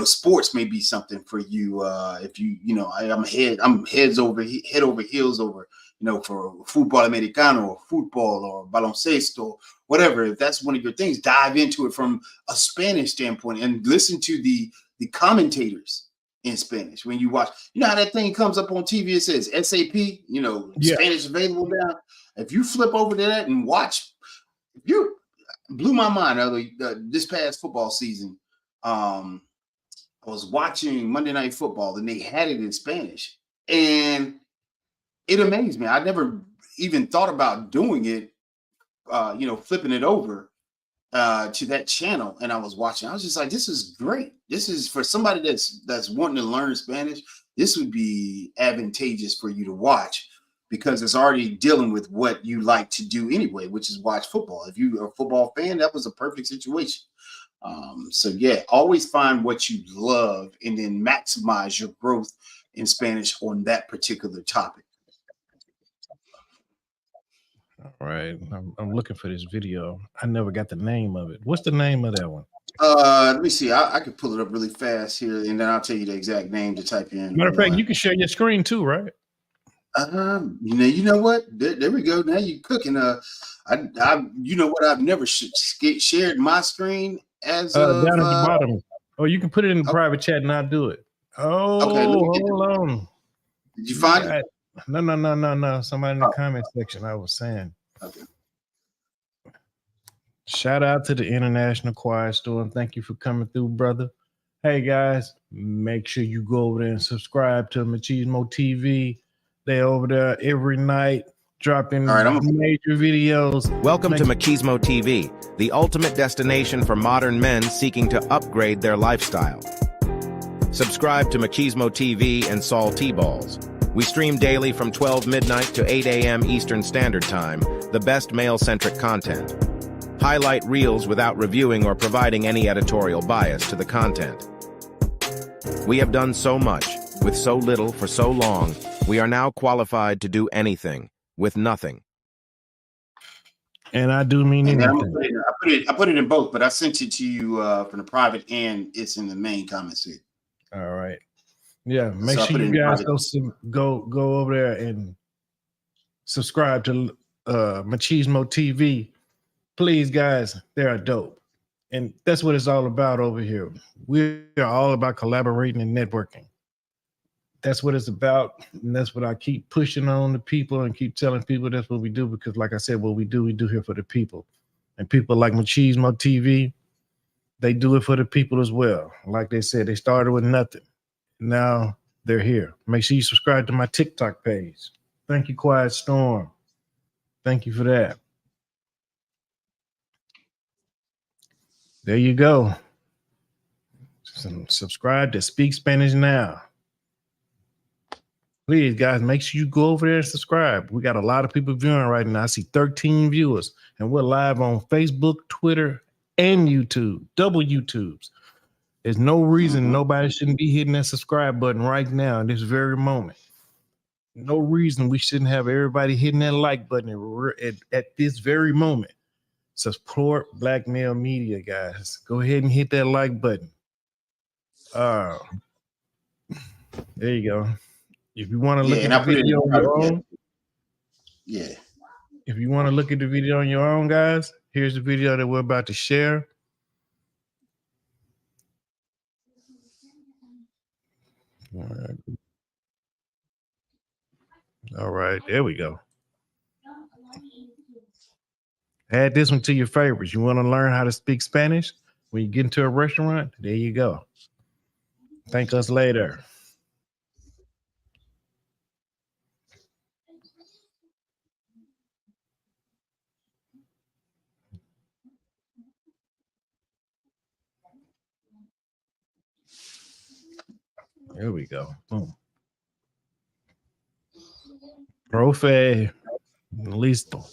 B: sports may be something for you. If I'm head over heels over for football americano or football or baloncesto, whatever. If that's one of your things, dive into it from a Spanish standpoint and listen to the commentators in Spanish. When you watch, how that thing comes up on TV, it says SAP, Spanish available now. If you flip over to that and watch, you blew my mind. This past football season, I was watching Monday Night Football and they had it in Spanish, and it amazed me. I never even thought about doing it, flipping it over to that channel, and I was watching. I was just like, this is great. This is for somebody that's wanting to learn Spanish. This would be advantageous for you to watch because it's already dealing with what you like to do anyway, which is watch football. If you're a football fan, that was a perfect situation. So yeah, always find what you love and then maximize your growth in Spanish on that particular topic.
A: All right. I'm looking for this video. I never got the name of it. What's the name of that one?
B: Let me see. I could pull it up really fast here, and then I'll tell you the exact name to type in.
A: Matter of fact, you can share your screen too, right?
B: You know what? There we go. Now you're cooking. You know what? I've never shared my screen as
A: down at the bottom. Oh, you can put it in the private chat and I'll do it. Oh, okay, hold on.
B: Did you find it?
A: No. Somebody in the comment section. I was saying.
B: Okay.
A: Shout out to the International Quiet Storm. Thank you for coming through, brother. Hey guys, make sure you go over there and subscribe to Machismo TV. They over there every night dropping major videos.
C: Welcome to Machismo TV, the ultimate destination for modern men seeking to upgrade their lifestyle. Subscribe to Machismo TV and Saul T-Balls. We stream daily from 12 midnight to 8 a.m. Eastern Standard Time, the best male-centric content. Highlight reels without reviewing or providing any editorial bias to the content. We have done so much, with so little for so long, we are now qualified to do anything, with nothing.
A: And I do mean anything.
B: I put it in both, but I sent it to you from the private, and it's in the main comments here.
A: All right. Yeah, make sure you guys go over there and subscribe to Machismo TV. Please, guys, they're dope. And that's what it's all about over here. We are all about collaborating and networking. That's what it's about. And that's what I keep pushing on the people and keep telling people that's what we do. Because like I said, what we do here for the people. And people like Machismo TV, they do it for the people as well. Like they said, they started with nothing. Now they're here. Make sure you subscribe to my TikTok page. Thank you, Quiet Storm. Thank you for that. There you go. Subscribe to Speak Spanish Now. Please, guys, make sure you go over there and subscribe. We got a lot of people viewing right now. I see 13 viewers, and we're live on Facebook, Twitter, and YouTube, double YouTubes. There's no reason nobody shouldn't be hitting that subscribe button right now in this very moment. No reason we shouldn't have everybody hitting that like button at this very moment. Support Black Male Media, guys. Go ahead and hit that like button. There you go. If you want to look at the video on your own.
B: Yeah.
A: If you want to look at the video on your own, guys, here's the video that we're about to share. All right, there we go. Add this one to your favorites. You want to learn how to speak Spanish? When you get into a restaurant, there you go. Thank us later. There we go. Boom. Profe. Listo.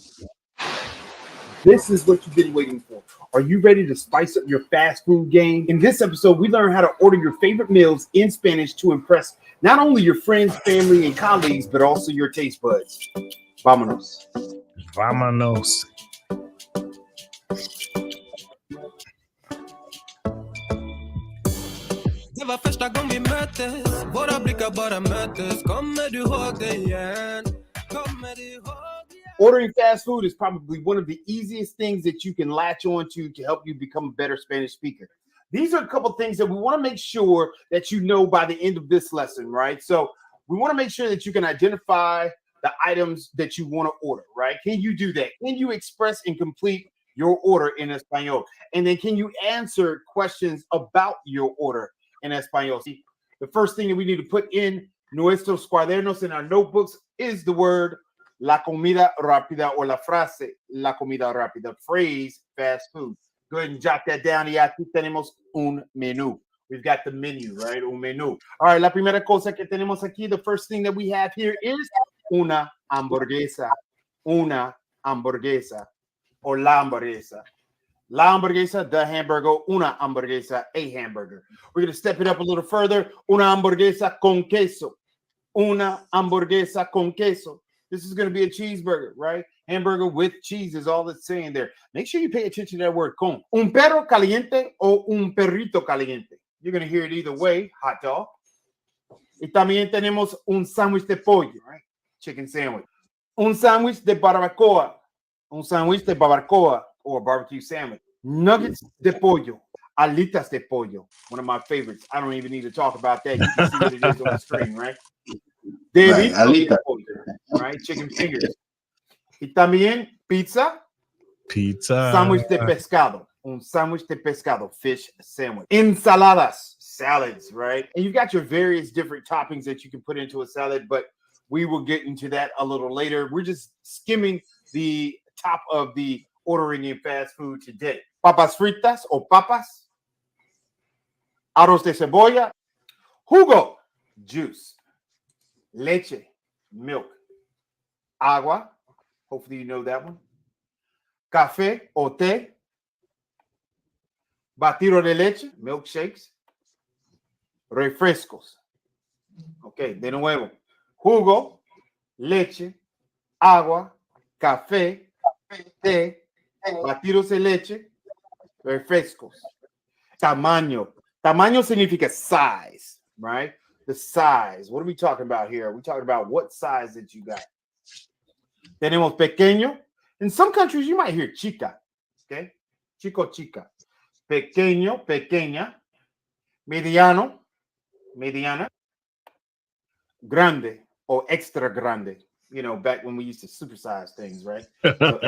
D: This is what you've been waiting for. Are you ready to spice up your fast food game? In this episode, we learn how to order your favorite meals in Spanish to impress not only your friends, family, and colleagues, but also your taste buds. Vámonos.
A: Vámonos.
E: Det var första gången vi möttes. Våra blickar bara möttes. Kommer du ihåg det igen? Kommer du ihåg?
D: Ordering fast food is probably one of the easiest things that you can latch on to help you become a better Spanish speaker. These are a couple things that we want to make sure that you know by the end of this lesson, right? So we want to make sure that you can identify the items that you want to order, right? Can you do that? Can you express and complete your order in Espanol? And then can you answer questions about your order in Espanol? See, the first thing that we need to put in nuestros cuadernos, in our notebooks, is the word la comida rápida, or la frase la comida rápida, phrase fast food. Go ahead and jot that down. Y aquí tenemos un menú. We've got the menu, right? Un menú. All right, la primera cosa que tenemos aquí, the first thing that we have here is una hamburguesa. Una hamburguesa, or la hamburguesa. La hamburguesa, the hamburger. Una hamburguesa, a hamburger. We're going to step it up a little further. Una hamburguesa con queso. Una hamburguesa con queso. This is going to be a cheeseburger, right? Hamburger with cheese is all it's saying there. Make sure you pay attention to that word, con. Un perro caliente o un perrito caliente. You're going to hear it either way, hot dog. Y también tenemos un sándwich de pollo, right? Chicken sandwich. Un sándwich de barbacoa. Un sándwich de barbacoa, or barbecue sandwich. Nuggets de pollo. Alitas de pollo. One of my favorites. I don't even need to talk about that. You can see what it is on the screen, right?
B: Right, alita.
D: Right? Chicken fingers. Y también pizza.
A: Pizza.
D: Sándwich de pescado. Un sándwich de pescado. Fish sandwich. Ensaladas. Salads, right? And you've got your various different toppings that you can put into a salad, but we will get into that a little later. We're just skimming the top of the ordering in fast food today. Papas fritas o papas. Arroz de cebolla. Jugo. Juice. Leche, milk. Agua, hopefully you know that one. Café o té. Batido de leche, milkshakes. Refrescos. Ok, de nuevo. Jugo, leche, agua, café, té, batidos de leche, refrescos. Tamaño. Tamaño significa size, right? The size. What are we talking about here? We're talking about what size that you got. Tenemos pequeño. In some countries, you might hear chica. Okay? Chico, chica. Pequeño, pequeña. Mediano, mediana. Grande, or extra grande. You know, back when we used to supersize things, right? So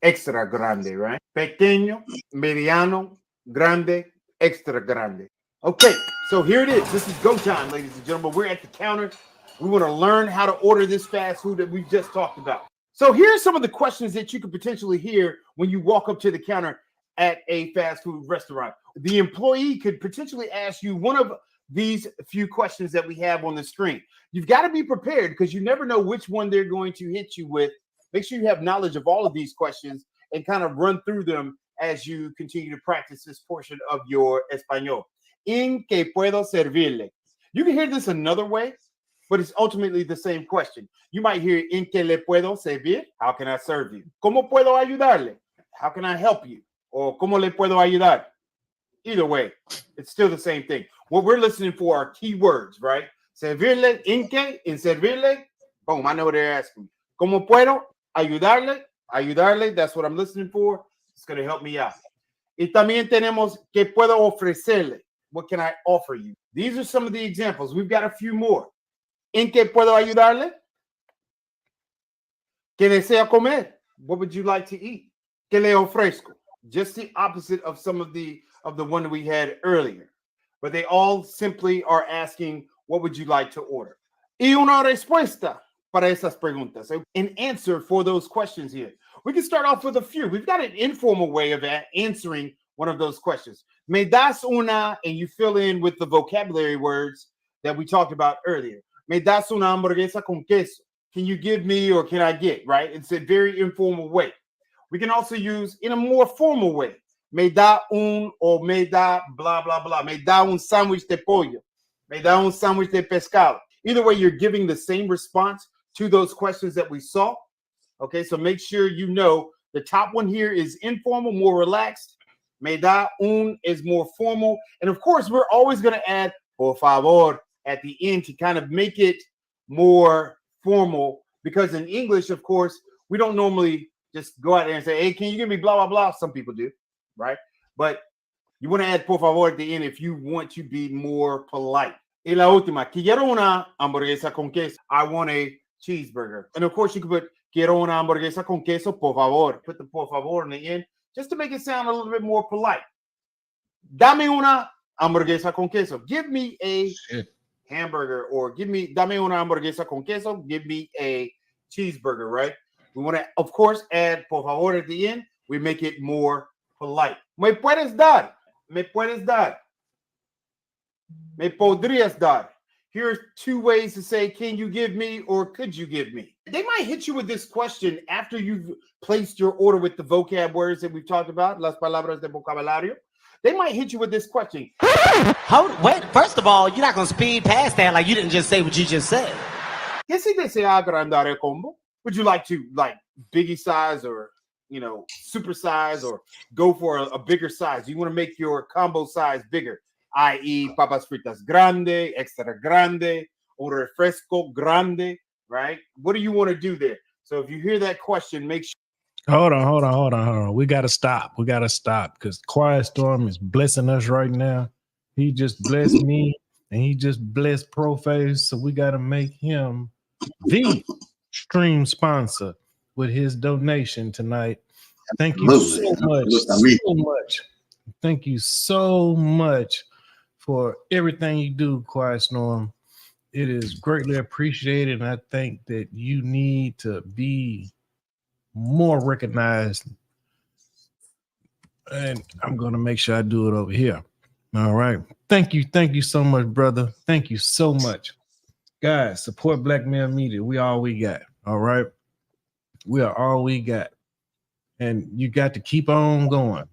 D: extra grande, right? Pequeño, mediano, grande, extra grande. Okay, so here it is. This is go time, ladies and gentlemen. We're at the counter. We want to learn how to order this fast food that we just talked about. So here's some of the questions that you could potentially hear when you walk up to the counter at a fast food restaurant. The employee could potentially ask you one of these few questions that we have on the screen. You've got to be prepared because you never know which one they're going to hit you with. Make sure you have knowledge of all of these questions and kind of run through them as you continue to practice this portion of your Español. ¿En qué puedo servirle? You can hear this another way, but it's ultimately the same question. You might hear ¿en qué le puedo servir? How can I serve you? ¿Cómo puedo ayudarle? How can I help you? Or ¿cómo le puedo ayudar? Either way, it's still the same thing. What we're listening for are keywords, right? Servirle, ¿en qué? En servirle. Boom, I know what they're asking. ¿Cómo puedo ayudarle, that's what I'm listening for. It's going to help me out. Y también tenemos que puedo ofrecerle. What can I offer you? These are some of the examples. We've got a few more. ¿En qué puedo ayudarle? ¿Qué desea comer? What would you like to eat? ¿Qué le ofrezco? Just the opposite of some of the one that we had earlier. But they all simply are asking, what would you like to order? Y una respuesta para esas preguntas. An answer for those questions here. We can start off with a few. We've got an informal way of answering one of those questions. Me das una, and you fill in with the vocabulary words that we talked about earlier. Me das una hamburguesa con queso. Can you give me or can I get, right? It's a very informal way. We can also use in a more formal way. Me da un or me da blah, blah, blah. Me da un sándwich de pollo. Me da un sándwich de pescado. Either way, you're giving the same response to those questions that we saw. Okay, so make sure you know the top one here is informal, more relaxed. Me da un is more formal. And of course, we're always going to add por favor at the end to kind of make it more formal, because in English, of course, we don't normally just go out there and say, hey, can you give me blah, blah, blah? Some people do, right? But you want to add por favor at the end if you want to be more polite. Y la última, quiero una hamburguesa con queso. I want a cheeseburger. And of course, you could put quiero una hamburguesa con queso, por favor. Put the por favor in the end just to make it sound a little bit more polite. Dame una hamburguesa con queso. Give me a hamburger, or dame una hamburguesa con queso. Give me a cheeseburger, right? We want to, of course, add por favor at the end. We make it more polite. Me puedes dar. Me puedes dar. Me podrías dar. Here's two ways to say, can you give me or could you give me? They might hit you with this question after you've placed your order with the vocab words that we've talked about, las palabras de vocabulario. They might hit you with this question.
F: Wait, first of all, you're not going to speed past that like you didn't just say what you just said.
D: ¿Qué si desea agrandar el combo? Would you like to biggie size or, super size, or go for a bigger size? You want to make your combo size bigger, i.e. papas fritas grande, extra grande, or refresco grande, right? What do you want to do there? So if you hear that question, make sure.
A: Hold on. We got to stop. Because Quiet Storm is blessing us right now. He just blessed me, and he just blessed Proface. So we got to make him the stream sponsor with his donation tonight. Thank you so much. Thank you so much for everything you do, Quiet Storm. It is greatly appreciated, and I think that you need to be more recognized. And I'm going to make sure I do it over here. All right. Thank you so much, brother. Thank you so much. Guys, support Black Male Media. We all we got. All right. We are all we got. And you got to keep on going.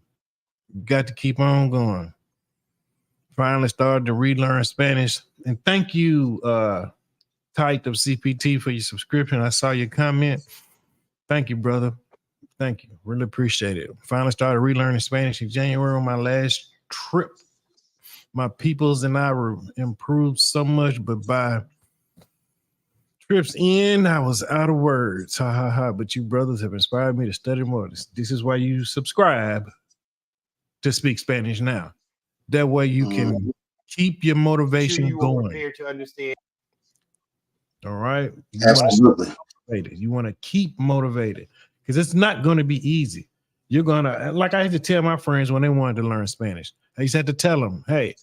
A: Finally started to relearn Spanish. And thank you, Tite of CPT, for your subscription. I saw your comment. Thank you, brother. Thank you. Really appreciate it. Finally started relearning Spanish in January on my last trip. My peoples and I were improved so much, but by trips in, I was out of words. Ha ha ha. But you brothers have inspired me to study more. This is why you subscribe to Speak Spanish Now. That way you can keep your motivation going.
D: Prepared to understand.
A: All right.
B: Absolutely.
A: You want to keep motivated, because it's not going to be easy. You're going to, like I had to tell my friends when they wanted to learn Spanish, I used to have to tell them, hey,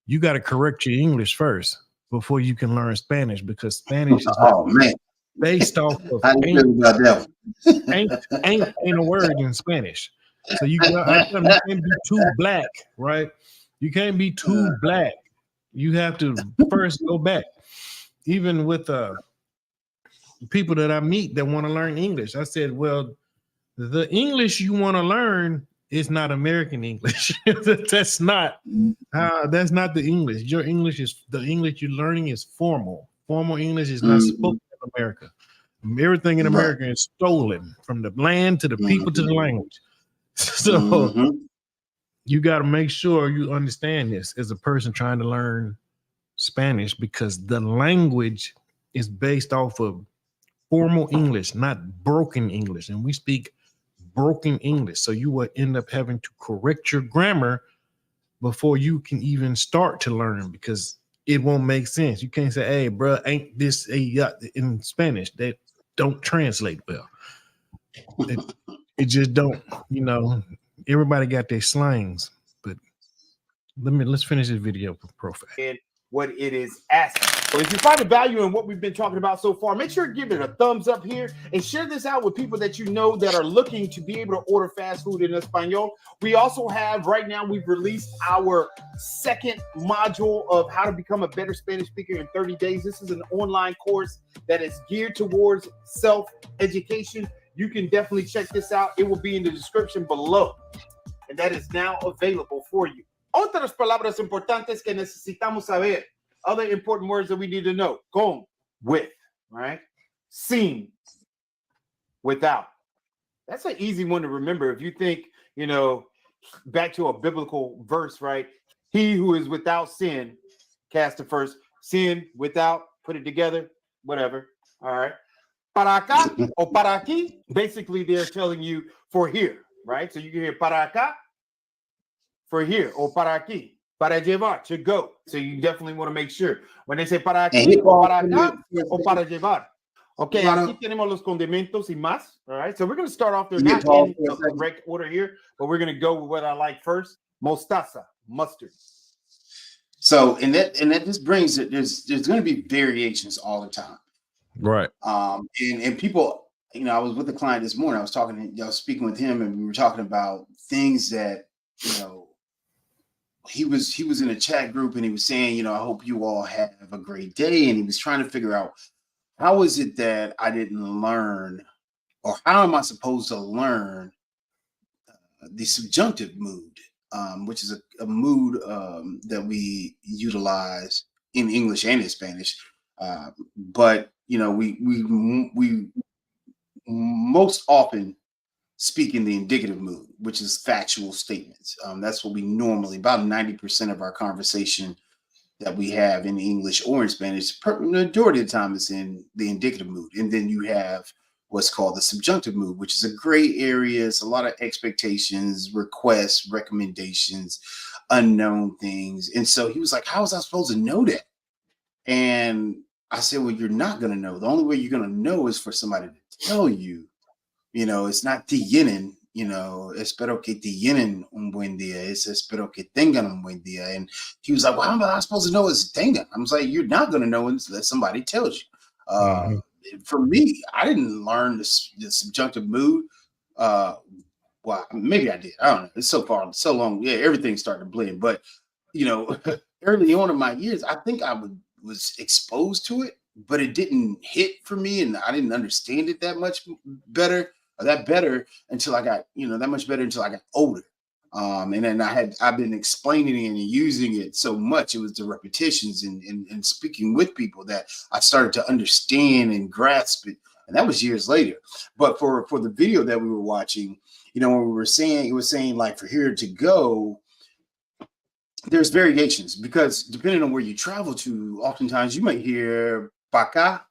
A: you got to correct your English first before you can learn Spanish, because Spanish is based off of ain't a word in Spanish. So you can't be too black, right? You can't be too black. You have to first go back. Even with people that I meet that want to learn English, I said, well, the English you want to learn is not American English. That's not the English. Your English is, the English you're learning is formal. Formal English is not spoken in America. Everything in America is stolen, from the land to the people to the language. So you got to make sure you understand this as a person trying to learn Spanish, because the language is based off of formal English, not broken English. And we speak broken English. So you will end up having to correct your grammar before you can even start to learn, because it won't make sense. You can't say, hey, bro, ain't this a in Spanish? That don't translate well. It just don't, everybody got their slangs. But let's finish this video for profile.
D: And what it is asking. So if you find the value in what we've been talking about so far, make sure to give it a thumbs up here and share this out with people that you know that are looking to be able to order fast food in Espanol. We also have, right now, we've released our second module of how to become a better Spanish speaker in 30 days. This is an online course that is geared towards self-education. You can definitely check this out. It will be in the description below. And that is now available for you. Otras palabras importantes que necesitamos saber. Other important words that we need to know. Con, with, right? Sin, without. That's an easy one to remember. If you think, back to a biblical verse, right? He who is without sin, cast the first. Sin, without, put it together, whatever. All right. Para acá o para aquí. Basically, they're telling you for here, right? So you can hear para acá, for here, or para aquí. Para llevar, to go. So you definitely want to make sure. When they say para aquí, o para acá, o para llevar. Okay, aquí tenemos los condimentos y más. All right, so we're going to start off there, not in the correct order here, but we're going to go with what I like first. Mostaza, mustard.
B: So, and that just brings it, there's going to be variations all the time.
A: Right.
B: And people, I was with a client this morning. I was speaking with him, and we were talking about things that, he was in a chat group, and he was saying, I hope you all have a great day. And he was trying to figure out, how is it that I didn't learn, or how am I supposed to learn the subjunctive mood, which is a mood that we utilize in English and in Spanish. But, we most often speak in the indicative mood, which is factual statements. That's what we normally, about 90% of our conversation that we have in English or in Spanish, majority of the time it's in the indicative mood. And then you have what's called the subjunctive mood, which is a gray area. It's a lot of expectations, requests, recommendations, unknown things. And so he was like, how was I supposed to know that? And I said, well, you're not going to know. The only way you're going to know is for somebody to tell you. It's not tienen, espero que tienen un buen día. It's espero que tengan un buen día. And he was like, well, how am I supposed to know it's tengan? I was like, you're not going to know unless somebody tells you. For me, I didn't learn the subjunctive mood. Well, maybe I did. I don't know. It's so so long. Yeah, everything's starting to blend. But, early on in my years, I think I was exposed to it, but it didn't hit for me. And I didn't understand it that much better. That better until I got, that much better until I got older. And then I've been explaining it and using it so much. It was the repetitions and speaking with people that I started to understand and grasp it. And that was years later. But for the video that we were watching, when we were saying, it was saying like for here to go, there's variations, because depending on where you travel to, oftentimes you might hear pa acá,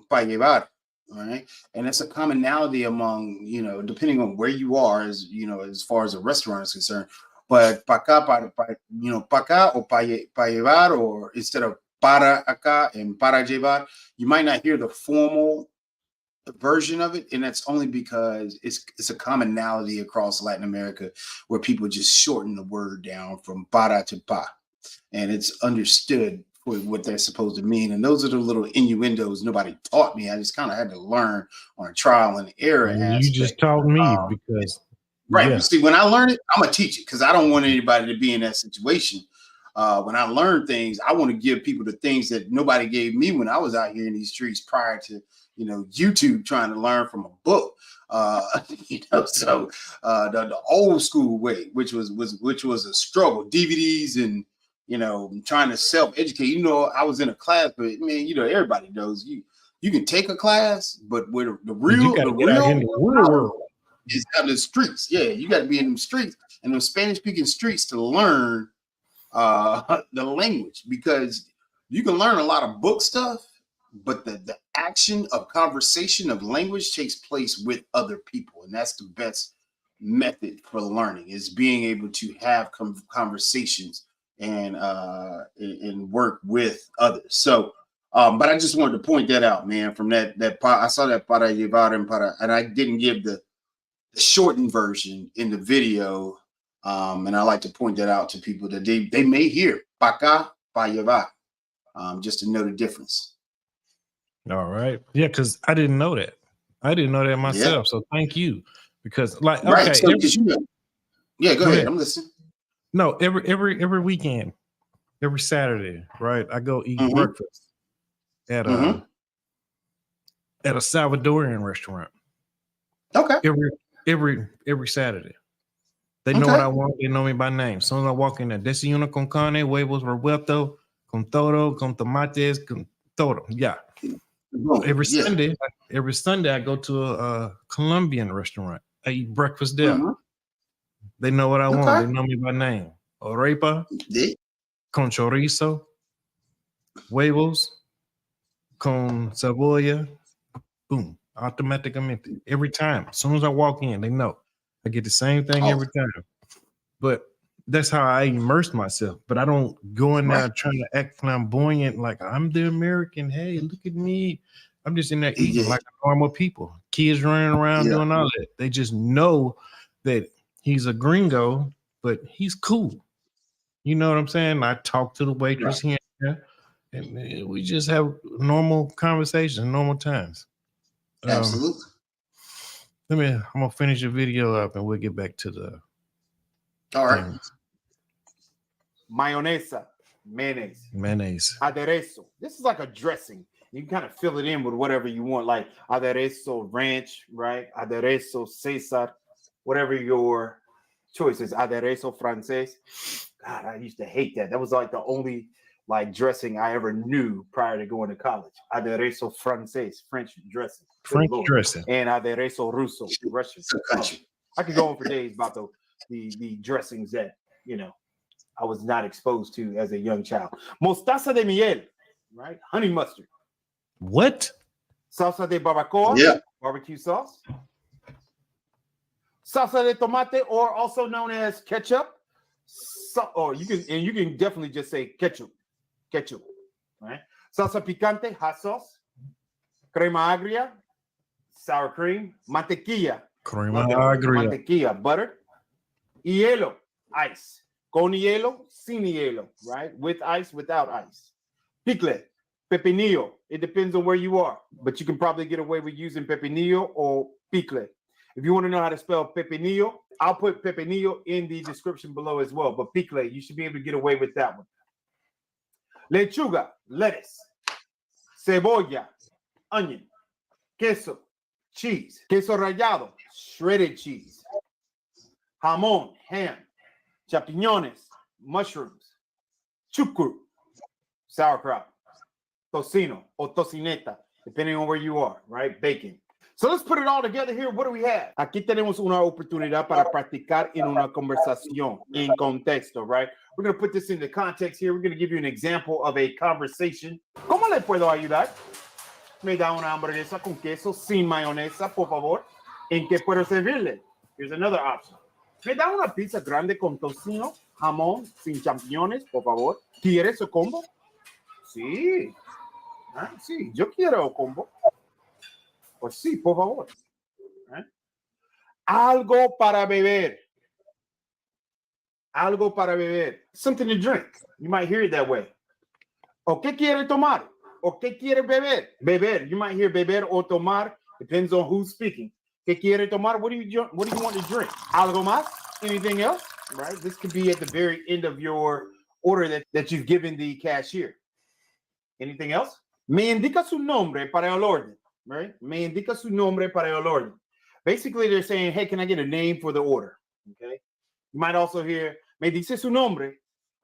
B: pa llevar. All right. And it's a commonality among, depending on where you are, as far as a restaurant is concerned. But pa acá, pa acá, or pa llevar, or instead of para acá and para llevar, you might not hear the formal version of it. And that's only because it's a commonality across Latin America, where people just shorten the word down from para to pa. And it's understood what they're supposed to mean. And those are the little innuendos nobody taught me. I just kind of had to learn on a trial and error.
A: You just taught me because
B: right. Yeah. See, when I learn it, I'm gonna teach it, because I don't want anybody to be in that situation. When I learn things, I want to give people the things that nobody gave me when I was out here in these streets prior to YouTube, trying to learn from a book. So the old school way, which was a struggle, DVDs and trying to self-educate. I was in a class, but man, everybody knows you can take a class, but where the real world is out in the streets. Yeah, you got to be in them streets and those Spanish-speaking streets to learn the language, because you can learn a lot of book stuff, but the action of conversation of language takes place with other people, and that's the best method for learning, is being able to have conversations and work with others. So but I just wanted to point that out, man. From that I saw that para llevar and para, and I didn't give the shortened version in the video, and I like to point that out to people that they may hear pa acá, pa llevar, just to know the difference.
A: All right. Yeah, because I didn't know that. I didn't know that myself. So thank you. Because like
B: Right.
A: okay,
B: So, go ahead. I'm listening.
A: No, every weekend, every Saturday, right? I go eat breakfast at a Salvadorian restaurant.
B: Okay.
A: Every Saturday. They know what I want. They know me by name. As soon as I walk in there, desayuno con carne, huevos revuelto, con todo, con tomates, con todo. Yeah. Every Sunday, I go to a Colombian restaurant. I eat breakfast there. They know what I want. They know me by name. Arepa, con chorizo, huevos, con cebolla. Boom. Automaticamente. Every time. As soon as I walk in, they know. I get the same thing every time. But that's how I immerse myself. But I don't go in there trying to act flamboyant like I'm the American. Hey, look at me. I'm just in there eating like normal people. Kids running around doing all that. They just know that he's a gringo, but he's cool. You know what I'm saying? I talk to the waitress here and we just have normal conversations, normal times.
B: Absolutely.
A: I'm gonna finish the video up and we'll get back to the
B: things.
D: Mayonesa, mayonnaise, aderezo. This is like a dressing. You can kind of fill it in with whatever you want, like aderezo ranch, right? Aderezo Cesar, whatever your choice is. Aderezo francés. God, I used to hate that. That was like the only like dressing I ever knew prior to going to college. Aderezo francés, French dressing.
A: French dressing.
D: And aderezo russo, Russian. I could go on for days about the dressings that, you know, I was not exposed to as a young child. Mostaza de miel, right? Honey mustard.
A: What?
D: Salsa de barbacoa, barbecue sauce. Salsa de tomate, or also known as ketchup. Or you can definitely just say ketchup, right? Salsa picante, hot sauce. Crema agria, sour cream. Mantequilla,
A: crema agria.
D: Mantequilla, butter. Hielo, ice. Con hielo, sin hielo, right? With ice, without ice. Picle, pepinillo. It depends on where you are, but you can probably get away with using pepinillo or picle. If you want to know how to spell pepinillo, I'll put pepinillo in the description below as well. But picle, you should be able to get away with that one. Lechuga, lettuce. Cebolla, onion. Queso, cheese. Queso rallado, shredded cheese. Jamón, ham. Champiñones, mushrooms. Chucrut, sauerkraut. Tocino or tocineta, depending on where you are, right? Bacon. So let's put it all together here. What do we have? Aquí tenemos una oportunidad para practicar en una conversación, en contexto, right? We're going to put this into context here. We're going to give you an example of a conversation. ¿Cómo le puedo ayudar? Me da una hamburguesa con queso sin mayonesa, por favor. ¿En qué puedo servirle? Here's another option. Me da una pizza grande con tocino, jamón, sin champiñones, por favor. ¿Quieres su combo? Sí. Ah, sí, yo quiero combo. Pues sí, por favor. Algo para beber. Algo para beber. Something to drink. You might hear it that way. ¿O qué quiere tomar? ¿O qué quiere beber? Beber. You might hear beber o tomar. Depends on who's speaking. ¿Qué quiere tomar? What do you want to drink? ¿Algo más? Anything else? Right? This could be at the very end of your order that you've given the cashier. Anything else? Me indica su nombre para el orden. Right? Me indica su nombre para el orden. Basically, they're saying, hey, can I get a name for the order? Okay. You might also hear, me dice su nombre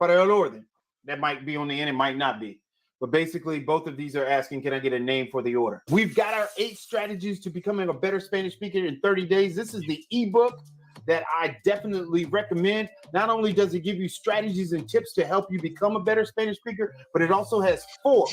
D: para el orden. That might be on the end, it might not be. But basically, both of these are asking, can I get a name for the order? We've got our 8 strategies to becoming a better Spanish speaker in 30 days. This is the ebook that I definitely recommend. Not only does it give you strategies and tips to help you become a better Spanish speaker, but it also has 4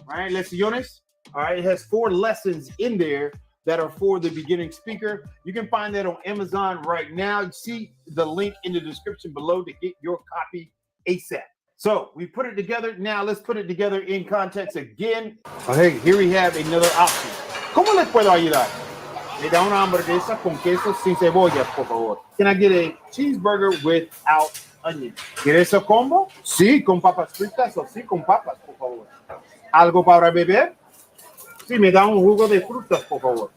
D: right? Lecciones. All right, it has 4 lessons in there that are for the beginning speaker. You can find that on Amazon right now. You see the link in the description below to get your copy ASAP. So we put it together. Now let's put it together in context again. Okay, here we have another option. ¿Cómo les puedo ayudar? Me da una hamburguesa con queso sin cebolla, por favor. Can I get a cheeseburger without onion? ¿Quieres eso combo? Sí, con papas fritas o sí, con papas, por favor. ¿Algo para beber? Sí, me da un jugo de frutas, por favor.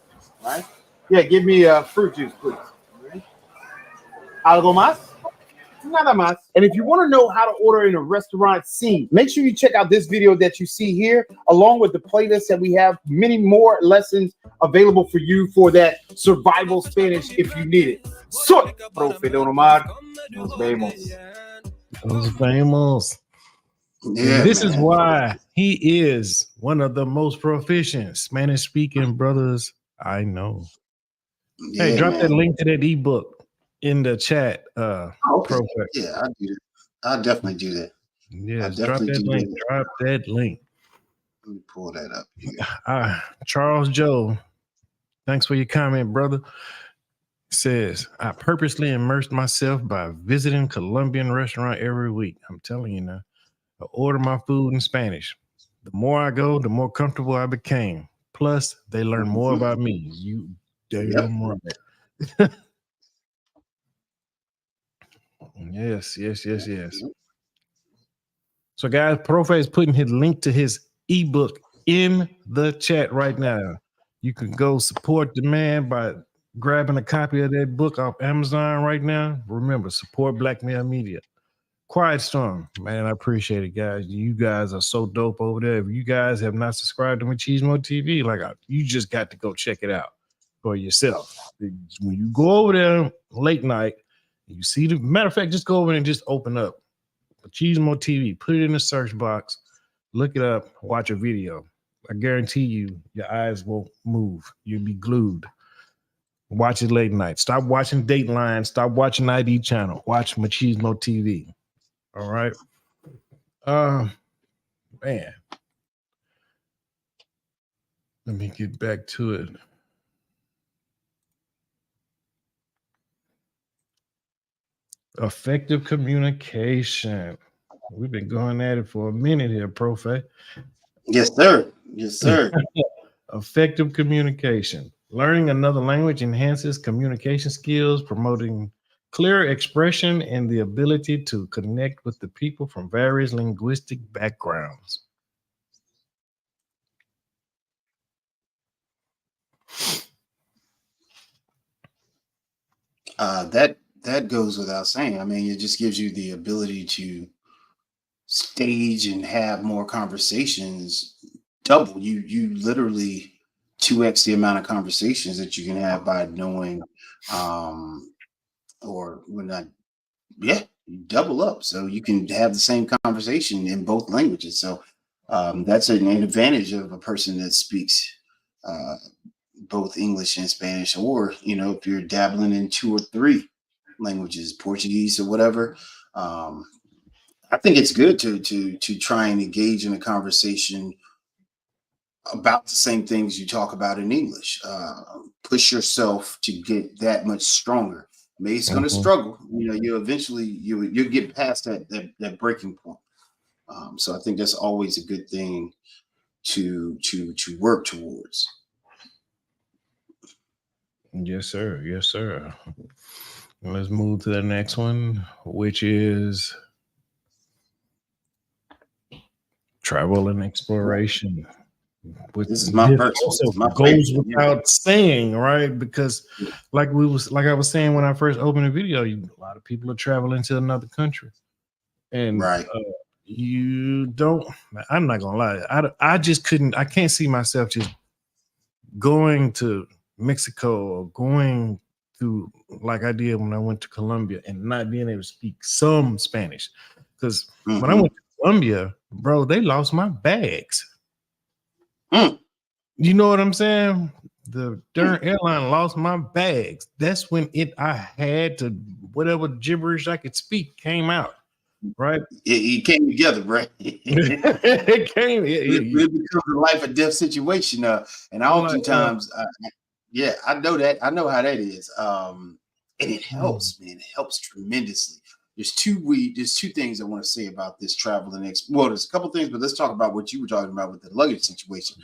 D: Right? Yeah, give me a fruit juice, please. Right? ¿Algo más? Nada más. And if you want to know how to order in a restaurant scene, make sure you check out this video that you see here, along with the playlist that we have many more lessons available for you for that survival Spanish if you need it. Soy Profe Don Omar. Nos vemos.
A: Those famous.
B: Yeah,
A: This is
B: man.
A: why he is one of the most proficient Spanish speaking brothers I know.
B: Yeah,
A: Hey, drop that
B: man.
A: link to that ebook in the chat.
B: Okay.
A: Prophet.
B: Yeah, I'll do that. I'll definitely do that.
A: Yes,
B: I'll
A: drop
B: definitely
A: that
B: do
A: link.
B: that.
A: Drop that link.
B: Let me pull that up here.
A: Charles Joe, thanks for your comment, brother. Says, I purposely immersed myself by visiting Colombian restaurant every week. I'm telling you now. I order my food in Spanish. The more I go, the more comfortable I became. Plus, they learn more about me. You damn right. Yes. So, guys, Profe is putting his link to his ebook in the chat right now. You can go support the man by grabbing a copy of that book off Amazon right now. Remember, support Black Male Media. Quiet Storm, man, I appreciate it, guys. You guys are so dope over there. If you guys have not subscribed to Machismo TV, you just got to go check it out for yourself. When you go over there late night, you see the matter of fact, just go over and just open up Machismo TV, put it in the search box, look it up, watch a video. I guarantee you, your eyes won't move. You'll be glued. Watch it late night. Stop watching Dateline. Stop watching ID Channel. Watch Machismo TV. All right. Man. Let me get back to it. Effective communication. We've been going at it for a minute here, Profe.
B: Yes, sir. Yes, sir.
A: Effective communication. Learning another language enhances communication skills, promoting clear expression and the ability to connect with the people from various linguistic backgrounds.
B: That goes without saying. I mean, it just gives you the ability to stage and have more conversations. Double. You literally 2x the amount of conversations that you can have by knowing, or when not, yeah, you double up. So you can have the same conversation in both languages. So that's an advantage of a person that speaks both English and Spanish, or if you're dabbling in 2 or 3 languages, Portuguese or whatever. I think it's good to try and engage in a conversation about the same things you talk about in English. Push yourself to get that much stronger. Maybe it's going to struggle. You eventually you get past that breaking point. So I think that's always a good thing to work towards.
A: Yes, sir. Yes, sir. Let's move to the next one, which is travel and exploration.
B: This is my verse.
A: Also
B: My
A: goes
B: favorite.
A: without saying, right? Because like I was saying when I first opened the video, a lot of people are traveling to another country, and
B: Right.
A: you don't. I'm not gonna lie. I just couldn't. I can't see myself just going to Mexico or going through like I did when I went to Colombia and not being able to speak some Spanish. Because when I went to Colombia, bro, they lost my bags. You know what I'm saying? The darn airline lost my bags. That's when I had to, whatever gibberish I could speak came out. right?
B: It came together, right?
A: It came.
B: It becomes a life or death situation. And oftentimes, yeah, I know that. I know how that is. And it helps, man. It helps tremendously. There's two things I want to say about this travel and well, there's a couple things, but let's talk about what you were talking about with the luggage situation.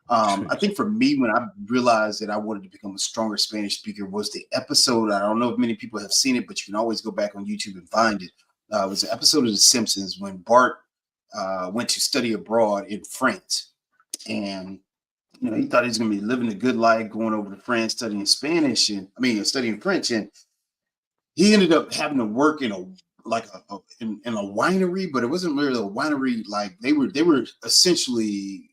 B: I think for me, when I realized that I wanted to become a stronger Spanish speaker, was the episode. I don't know if many people have seen it, but you can always go back on YouTube and find it. It was an episode of The Simpsons when Bart went to study abroad in France, and he thought he was going to be living a good life, going over to France, studying Spanish, studying French, and he ended up having to work in a winery, but it wasn't really a winery. Like they were essentially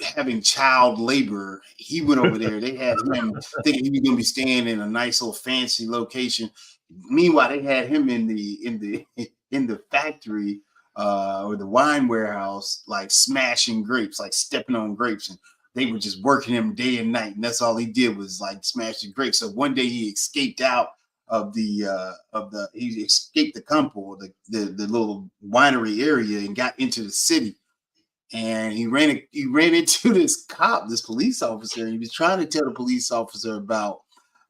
B: having child labor. He went over there. They had him thinking he was going to be staying in a nice little fancy location. Meanwhile, they had him in the factory or the wine warehouse, like smashing grapes, like stepping on grapes, and they were just working him day and night. And that's all he did was like smash the grapes. So one day he escaped out of he escaped the campo, the little winery area, and got into the city. And he ran into this police officer, and he was trying to tell the police officer about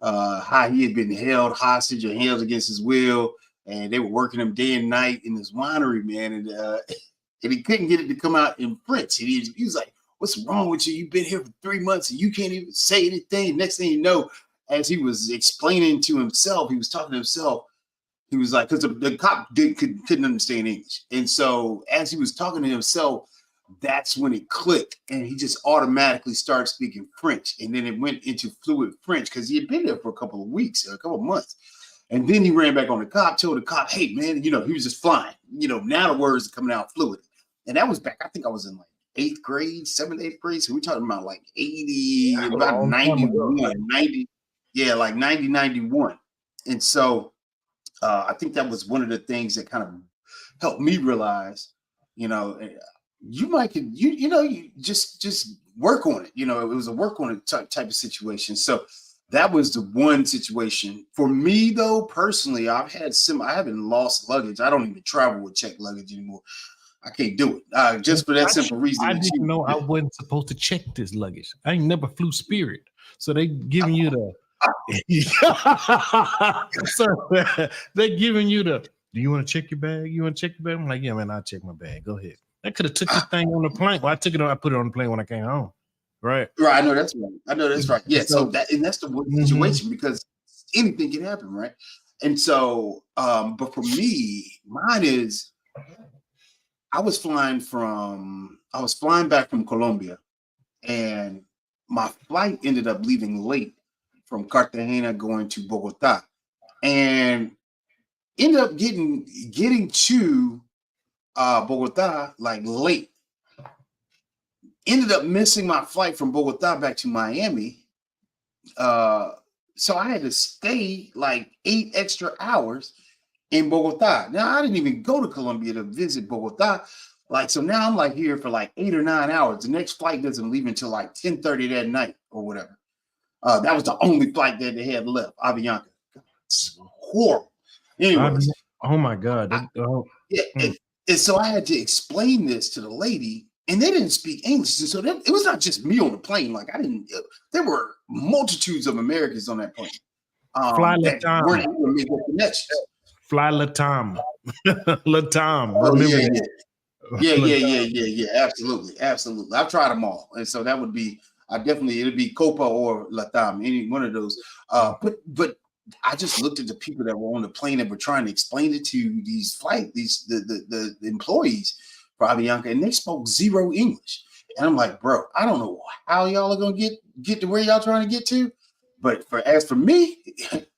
B: how he had been held hostage or held against his will, and they were working him day and night in this winery, man. And he couldn't get it to come out in French. And he was like, "What's wrong with you? You've been here for 3 months and you can't even say anything." Next thing you know, as he was explaining to himself, he was talking to himself. He was like, because the cop couldn't understand English, and so as he was talking to himself, that's when it clicked, and he just automatically started speaking French. And then it went into fluid French because he had been there for a couple of weeks, a couple of months. And then he ran back on the cop, told the cop, "Hey, man, he was just flying. Now the words are coming out fluid." And that was back, I think I was in like 8th grade, 7th, 8th grade. So we're talking about like 80, about 91, 90. Yeah, like 90, 91. And so I think that was one of the things that kind of helped me realize, you just work on it. It was a work on it type of situation. So that was the one situation for me, though. Personally, I haven't lost luggage. I don't even travel with checked luggage anymore. I can't do it just for that simple reason.
A: I didn't know I wasn't supposed to check this luggage. I ain't never flew Spirit, so they giving you the. So they giving you the. Do you want to check your bag? You want to check your bag? I'm like, yeah, man, I'll check my bag. Go ahead. I could have took this thing on the plane. Well, I put it on the plane when I came home. Right.
B: Right. I know that's right. Yeah. So that's the situation, because anything can happen, right? And so, but for me, mine is I was flying back from Colombia, and my flight ended up leaving late from Cartagena going to Bogota, and ended up getting to Bogota like late. Ended up missing my flight from Bogota back to Miami. So I had to stay like 8 extra hours in Bogota. Now I didn't even go to Colombia to visit Bogota. So now I'm like here for like 8 or 9 hours. The next flight doesn't leave until like 10:30 that night or whatever. That was the only flight that they had left, Avianca. It's horrible. Anyways.
A: Oh my God.
B: And so I had to explain this to the lady, and they didn't speak English. And so it was not just me on the plane. Like there were multitudes of Americans on that plane.
A: Fly Latam.
B: Weren't able to make that connection.
A: Fly Latam. Latam.
B: Oh,
A: remember
B: yeah. Absolutely. I've tried them all. And so that would be, it'd be Copa or Latam, any one of those. But I just looked at the people that were on the plane that were trying to explain it to the employees for Avianca, and they spoke zero English. And I'm like, bro, I don't know how y'all are gonna get to where y'all trying to get to, but as for me,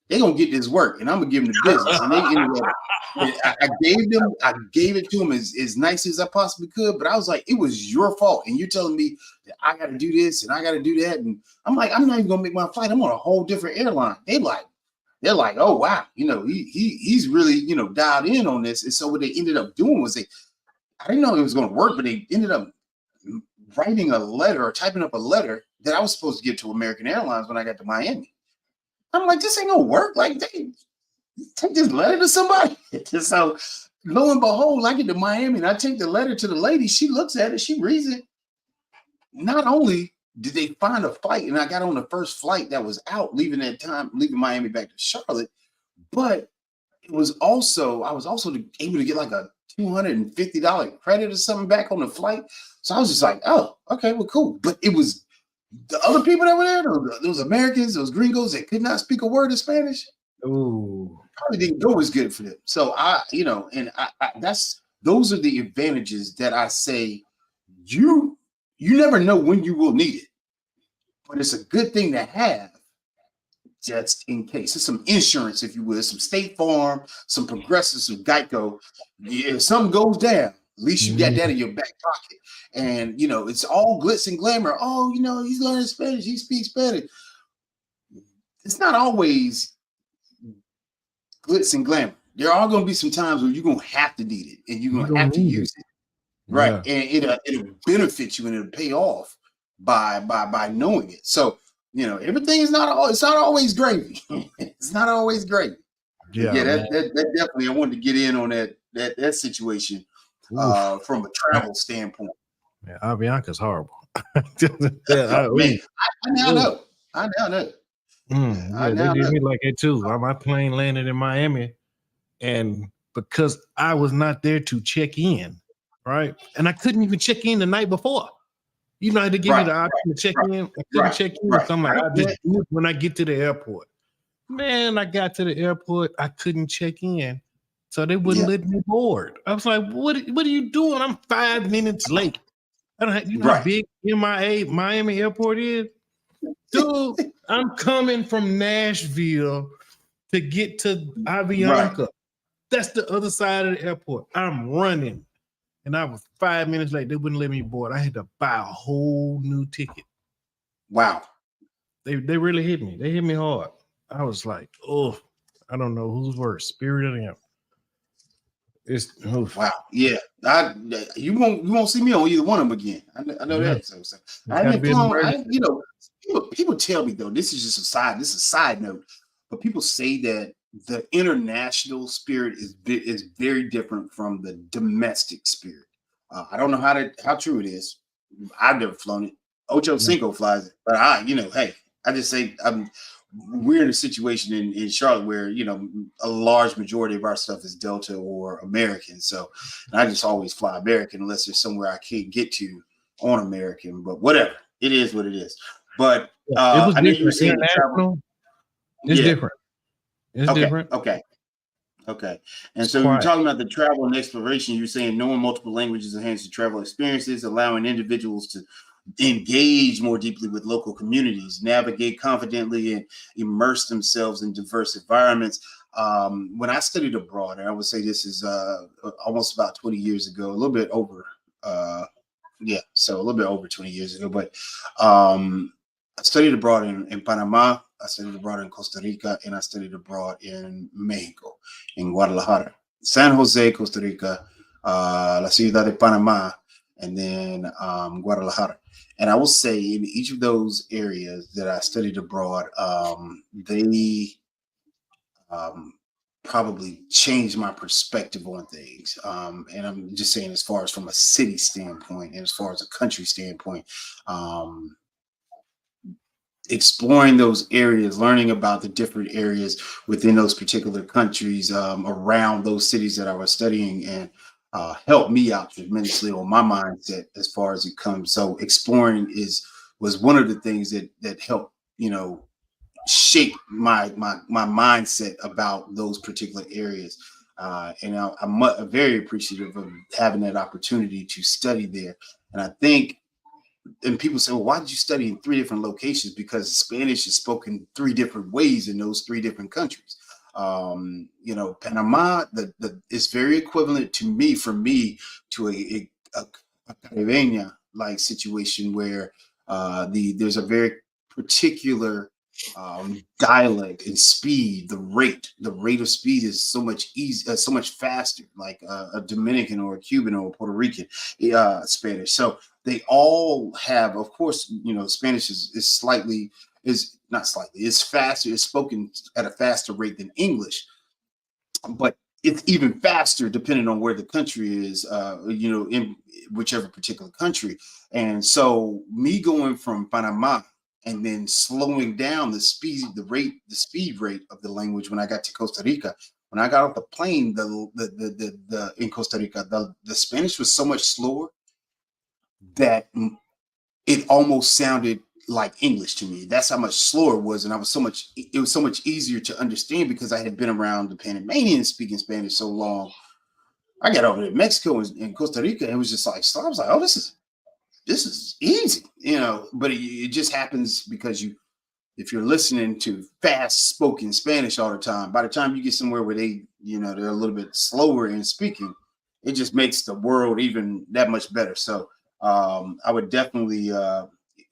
B: they're gonna get this work, and I'm gonna give them the business. And I gave it to them as nice as I possibly could, but I was like, it was your fault, and you're telling me that I got to do this and I got to do that, and I'm like, I'm not even gonna make my flight. I'm on a whole different airline. They're like, oh wow, he's really dialed in on this. And so what they ended up doing was I didn't know it was going to work, but they ended up writing a letter or typing up a letter that I was supposed to give to American Airlines when I got to Miami. I'm like, this ain't gonna work. Like, they take this letter to somebody. So lo and behold, I get to Miami and I take the letter to the lady. She looks at it, she reads it. Not only did they find a flight, and I got on the first flight that was out, leaving Miami back to Charlotte, but I was also able to get like a $250 credit or something back on the flight. So I was just like, oh, okay, well, cool. But it was the other people that were there, those Americans, those gringos that could not speak a word of Spanish.
A: Ooh.
B: Probably didn't go as good for them. So those are the advantages that I say you never know when you will need it, but it's a good thing to have just in case. It's some insurance, if you will, some State Farm, some Progressive, some Geico. If something goes down, at least you got that in your back pocket. And it's all glitz and glamour. Oh, he's learning Spanish, he speaks Spanish. It's not always glitz and glamour. There are going to be some times where you're going to have to need it, and you're going to have to use it. Right. Yeah. And it'll benefit you, and it'll pay off by knowing it. So, everything is it's not always gravy. It's not always gravy. Yeah. That definitely, I wanted to get in on that situation from a travel standpoint.
A: Yeah, Avianca's horrible.
B: Man, I now know.
A: They did me like that too. My plane landed in Miami, and because I was not there to check in, right? And I couldn't even check in the night before. I had to give me the option to check in. I couldn't check in. So I'm like, I just do it when I get to the airport. Man, I got to the airport. I couldn't check in. So they wouldn't let me board. I was like, what are you doing? I'm 5 minutes late. I don't have, how big Miami airport is? Dude, I'm coming from Nashville to get to Avianca. Right. That's the other side of the airport. I'm running. And I was 5 minutes late. They wouldn't let me board. I had to buy a whole new ticket.
B: Wow.
A: They really hit me. They hit me hard. I was like, oh, I don't know who's worse, Spirit or them.
B: Wow. Yeah. You won't see me on either one of them again. I know that. So I haven't flown. People tell me though, this is just a side note, but people say that the international spirit is very different from the domestic spirit. I don't know how true it is. I've never flown it. Ocho Cinco flies it, but hey, I just say we're in a situation in Charlotte where a large majority of our stuff is Delta or American. So I just always fly American unless there's somewhere I can't get to on American. But whatever, it is what it is. But I know you were saying travel.
A: It's different. It's different.
B: Okay. And so you're talking about the travel and exploration. You're saying knowing multiple languages enhances travel experiences, allowing individuals to engage more deeply with local communities, navigate confidently, and immerse themselves in diverse environments. When I studied abroad, and I would say this is almost about 20 years ago, a little bit over. So a little bit over 20 years ago. But I studied abroad in Panama. I studied abroad in Costa Rica, and I studied abroad in Mexico, in Guadalajara, San Jose, Costa Rica, La Ciudad de Panama, and then Guadalajara. And I will say in each of those areas that I studied abroad, they probably changed my perspective on things. And I'm just saying as far as from a city standpoint and as far as a country standpoint, exploring those areas, learning about the different areas within those particular countries around those cities that I was studying, and helped me out tremendously on my mindset as far as it comes. So exploring was one of the things that helped, shape my mindset about those particular areas. And I'm very appreciative of having that opportunity to study there. And I think, and people say, well, why did you study in 3 different locations? Because Spanish is spoken 3 different ways in those 3 different countries. Panama, is very equivalent to me to a Caribeña like situation where there's a very particular dialect and speed. The rate of speed is so much faster, like a Dominican or a Cuban or a Puerto Rican Spanish. So they all have, of course, Spanish is not slightly, it's faster, it's spoken at a faster rate than English. But it's even faster depending on where the country is, in whichever particular country. And so me going from Panama and then slowing down the speed rate of the language when I got to Costa Rica. When I got off the plane, the in Costa Rica, the Spanish was so much slower that it almost sounded like English to me. That's how much slower it was, and it was so much easier to understand because I had been around the Panamanians speaking Spanish so long. I got over to Mexico and Costa Rica, and it was just like, so I was like, oh, this is easy, but it just happens because if you're listening to fast spoken Spanish all the time, by the time you get somewhere where they're a little bit slower in speaking, it just makes the world even that much better. So I would definitely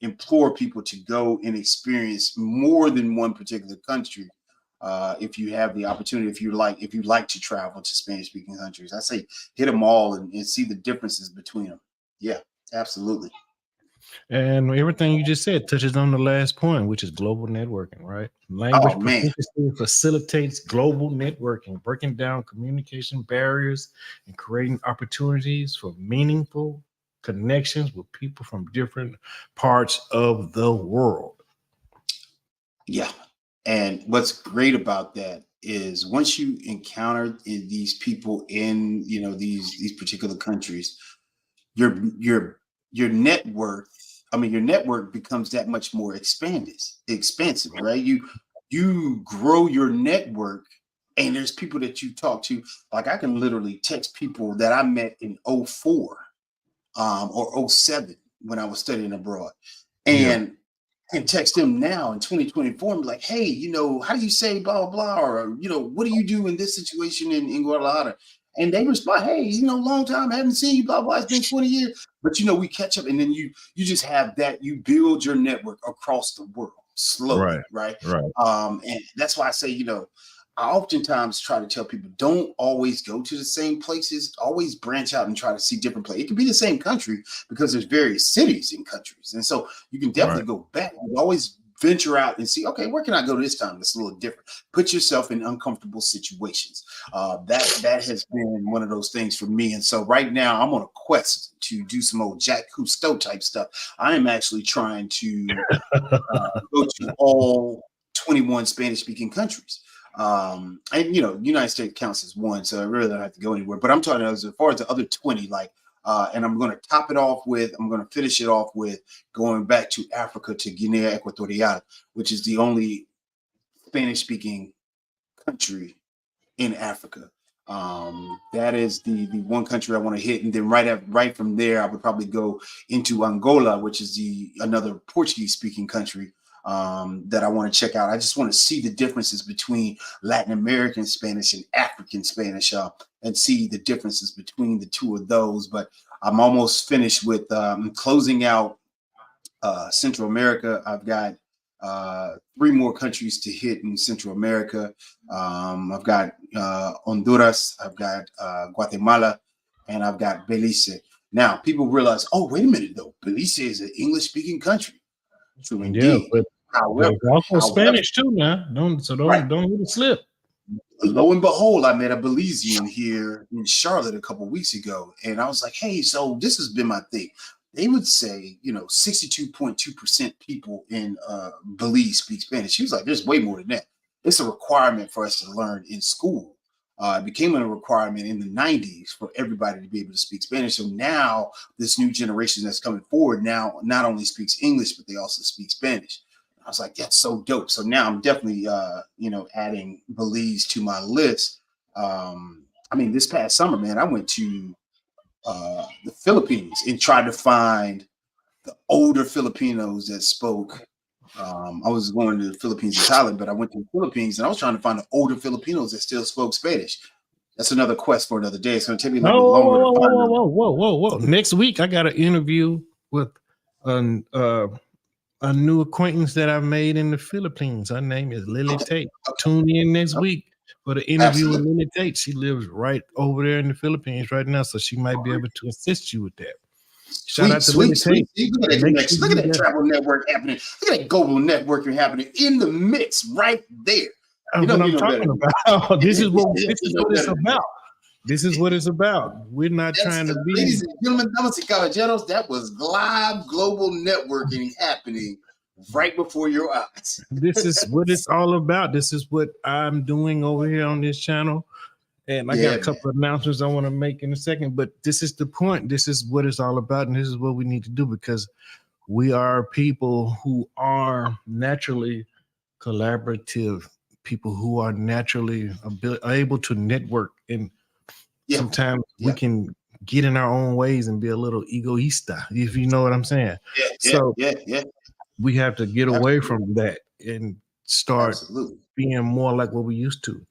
B: implore people to go and experience more than one particular country. If you have the opportunity, if you like to travel to Spanish speaking countries, I say hit them all and see the differences between them. Yeah, absolutely.
A: And everything you just said touches on the last point, which is global networking, right? Language proficiency facilitates global networking, breaking down communication barriers and creating opportunities for meaningful connections with people from different parts of the world.
B: Yeah. And what's great about that is once you encounter these people in, these particular countries, your net worth, your network becomes that much more expansive, right? You grow your network, and there's people that you talk to. Like I can literally text people that I met in 04 or 07 when I was studying abroad, and text them now in 2024 and be like, hey, how do you say blah, blah, blah, or, what do you do in this situation in Guadalajara? And they respond, hey, long time, I haven't seen you, blah, blah, it's been 20 years. But, we catch up, and then you just have that, you build your network across the world slowly, right? And that's why I say, I oftentimes try to tell people, don't always go to the same places, always branch out and try to see different places. It can be the same country because there's various cities and countries. And so you can definitely go back. You always venture out and see, okay, where can I go this time? That's a little different. Put yourself in uncomfortable situations. That has been one of those things for me. And so right now I'm on a quest to do some old Jacques Cousteau type stuff. I am actually trying to go to all 21 Spanish speaking countries. And United States counts as one, so I really don't have to go anywhere. But I'm talking as far as the other 20, and I'm going to finish it off with going back to Africa, to Guinea Equatorial, which is the only Spanish-speaking country in Africa. That is the one country I want to hit, and then right from there, I would probably go into Angola, which is another Portuguese-speaking country. That I want to check out. I just want to see the differences between Latin American Spanish and African Spanish, and see the differences between the two of those. But I'm almost finished with closing out Central America. I've got 3 more countries to hit in Central America. I've got Honduras, I've got Guatemala, and I've got Belize. Now, people realize, oh, wait a minute, though. Belize is an English-speaking country. True indeed.
A: But however, also Spanish too now. Don't let it slip.
B: Lo and behold, I met a Belizean here in Charlotte a couple of weeks ago, and I was like, hey, so this has been my thing. They would say, 62.2% people in Belize speak Spanish. He was like, there's way more than that. It's a requirement for us to learn in school. It became a requirement in the 90s for everybody to be able to speak Spanish. So now this new generation that's coming forward now not only speaks English, but they also speak Spanish. I was like, that's so dope. So now I'm definitely, adding Belize to my list. This past summer, man, I went to the Philippines and tried to find the older Filipinos that spoke. I was going to the Philippines and Thailand, but I went to the Philippines and I was trying to find the older Filipinos that still spoke Spanish. That's another quest for another day. It's going to take me a little bit longer to find
A: whoa. Next week, I got an interview with a new acquaintance that I made in the Philippines. Her name is Lily Tate. Tune in next week for the interview with Lily Tate. She lives right over there in the Philippines right now, so she might be able to assist you with that. Shout out to Lily Tate.
B: Look at that travel network happening. Look at that global networking happening in the mix right there. You
A: what
B: know,
A: I'm
B: you know better.
A: talking about. This is what
B: You know
A: it's
B: better.
A: about. This is what it's about. We're not trying to be.
B: Ladies and gentlemen, damas y caballeros, that was live global networking happening right before your eyes.
A: This is what it's all about. This is what I'm doing over here on this channel. And I got a couple of announcements I want to make in a second, but this is the point. This is what it's all about, and this is what we need to do, because we are people who are naturally collaborative, people who are naturally able to network, and sometimes we can get in our own ways and be a little egoista, if you know what I'm saying. We have to get away from that and start being more like what we used to.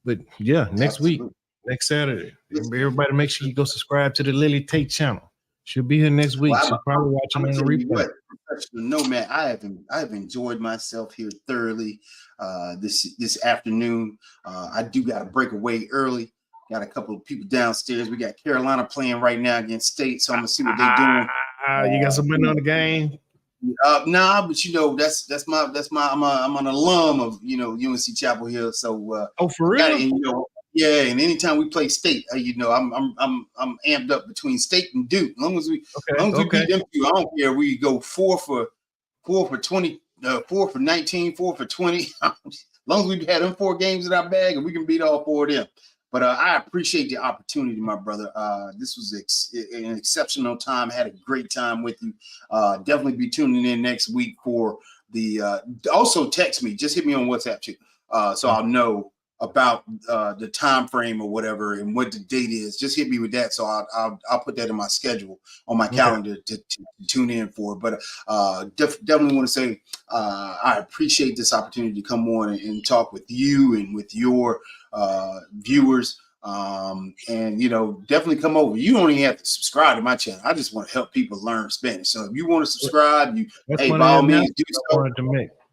A: But yeah, next week, next Saturday, everybody make sure you go subscribe to the Lily Tate channel. She'll be here next week. She'll probably watching on the replay.
B: No, man, I have enjoyed myself here thoroughly this afternoon. I do got to break away early. Got a couple of people downstairs. We got Carolina playing right now against State, so I'm gonna see what they're doing.
A: You got some money on the game?
B: Nah, but you know that's my I'm an alum of UNC Chapel Hill. So
A: for real?
B: And anytime we play State, I'm amped up between State and Duke. As long as we beat them two, I don't care. We go 4 for 20, 4 for 19, 4 for 20. As long as we've had them 4 games in our bag, and we can beat all 4 of them. But I appreciate the opportunity, my brother. This was an exceptional time. I had a great time with you. Definitely be tuning in next week for the. Also, text me. Just hit me on WhatsApp too, so I'll know about the time frame or whatever and what the date is. Just hit me with that, so I'll put that in my schedule on my calendar to tune in for. But definitely want to say I appreciate this opportunity to come on and talk with you and with your viewers, and definitely come over. You don't even have to subscribe to my channel. I just want to help people learn Spanish. So if you want to subscribe, by all means do so.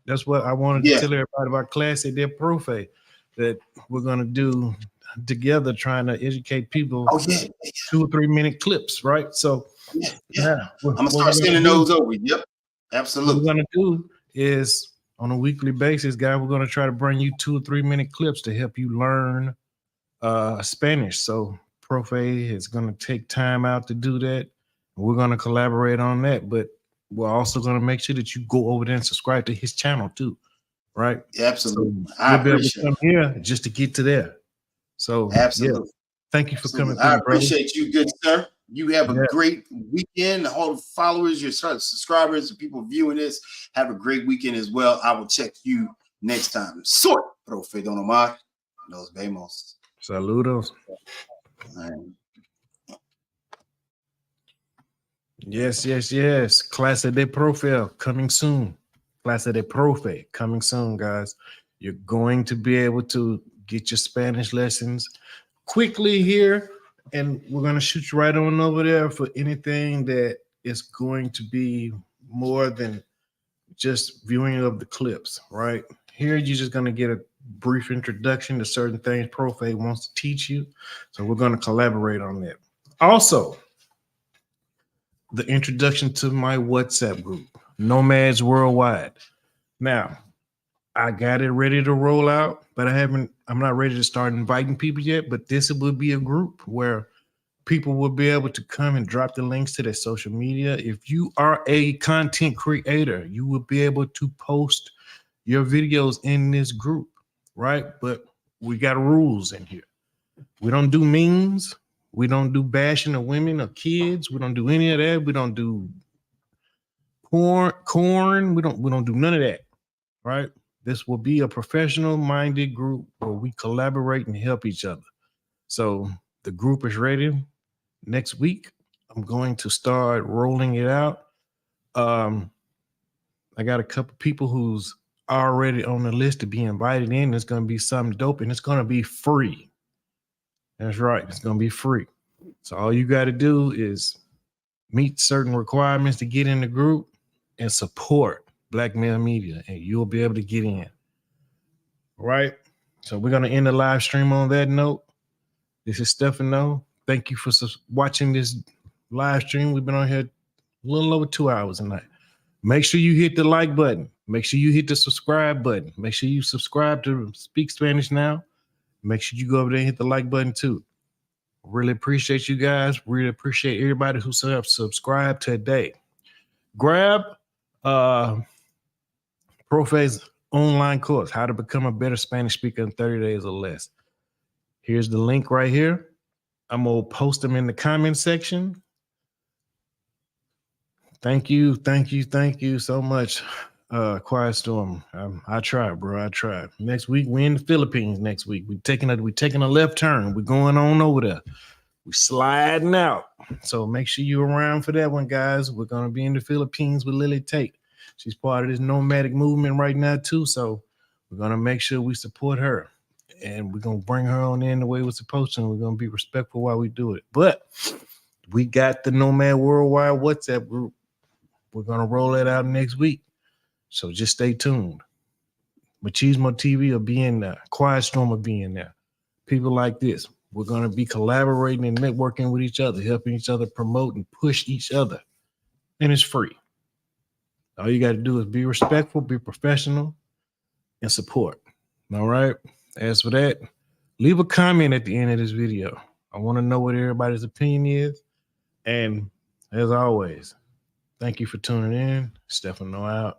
A: That's what I wanted to tell everybody about Clase de Profe, that we're going to do together, trying to educate people. 2 or 3 minute clips, right? So
B: I'm gonna start sending those over. Yep, absolutely.
A: What we're going to do is, on a weekly basis, guys, we're going to try to bring you 2 or 3 minute clips to help you learn Spanish. So Profe is going to take time out to do that. We're going to collaborate on that, but we're also going to make sure that you go over there and subscribe to his channel too, right?
B: Absolutely.
A: So I appreciate come here just to get to there. So
B: absolutely.
A: Thank you for coming through,
B: I appreciate you, good sir. You have a great weekend. All the followers, your subscribers, the people viewing this, have a great weekend as well. I will check you next time. Soy Profe Don Omar. Nos vemos.
A: Saludos. Yes. Clase de Profe coming soon. Clase de Profe coming soon, guys. You're going to be able to get your Spanish lessons quickly here, and we're going to shoot you right on over there for anything that is going to be more than just viewing of the clips, right? Here, you're just going to get a brief introduction to certain things Profe wants to teach you. So we're going to collaborate on that. Also, the introduction to my WhatsApp group, Nomads Worldwide. Now, I got it ready to roll out, but I'm not ready to start inviting people yet, but this will be a group where people will be able to come and drop the links to their social media. If you are a content creator, you will be able to post your videos in this group, right? But we got rules in here. We don't do memes. We don't do bashing of women or kids. We don't do any of that. We don't do corn. We don't do none of that, right? This will be a professional-minded group where we collaborate and help each other. So the group is ready. Next week, I'm going to start rolling it out. I got a couple people who's already on the list to be invited in. It's going to be something dope, and it's going to be free. That's right. It's going to be free. So all you got to do is meet certain requirements to get in the group and support Black Male Media, and you'll be able to get in. All right. So we're going to end the live stream on that note. This is Stefano. Thank you for watching this live stream. We've been on here a little over 2 hours tonight. Make sure you hit the like button. Make sure you hit the subscribe button. Make sure you subscribe to Speak Spanish Now. Make sure you go over there and hit the like button too. Really appreciate you guys. Really appreciate everybody who subscribed today. Grab Profe's online course, How to Become a Better Spanish Speaker in 30 Days or Less. Here's the link right here. I'm going to post them in the comment section. Thank you so much, Quiet Storm. I tried, bro. I tried. Next week, we're in the Philippines next week. We're taking a left turn. We're going on over there. We're sliding out. So make sure you're around for that one, guys. We're going to be in the Philippines with Lily Tate. She's part of this nomadic movement right now, too. So we're going to make sure we support her. And we're going to bring her on in the way we're supposed to. And we're going to be respectful while we do it. But we got the Nomad Worldwide WhatsApp group. We're going to roll that out next week. So just stay tuned. Machismo TV will be in there. Quiet Storm will be in there. People like this. We're going to be collaborating and networking with each other, helping each other promote and push each other. And it's free. All you got to do is be respectful, be professional, and support. All right? As for that, leave a comment at the end of this video. I want to know what everybody's opinion is. And as always, thank you for tuning in. Stefano out.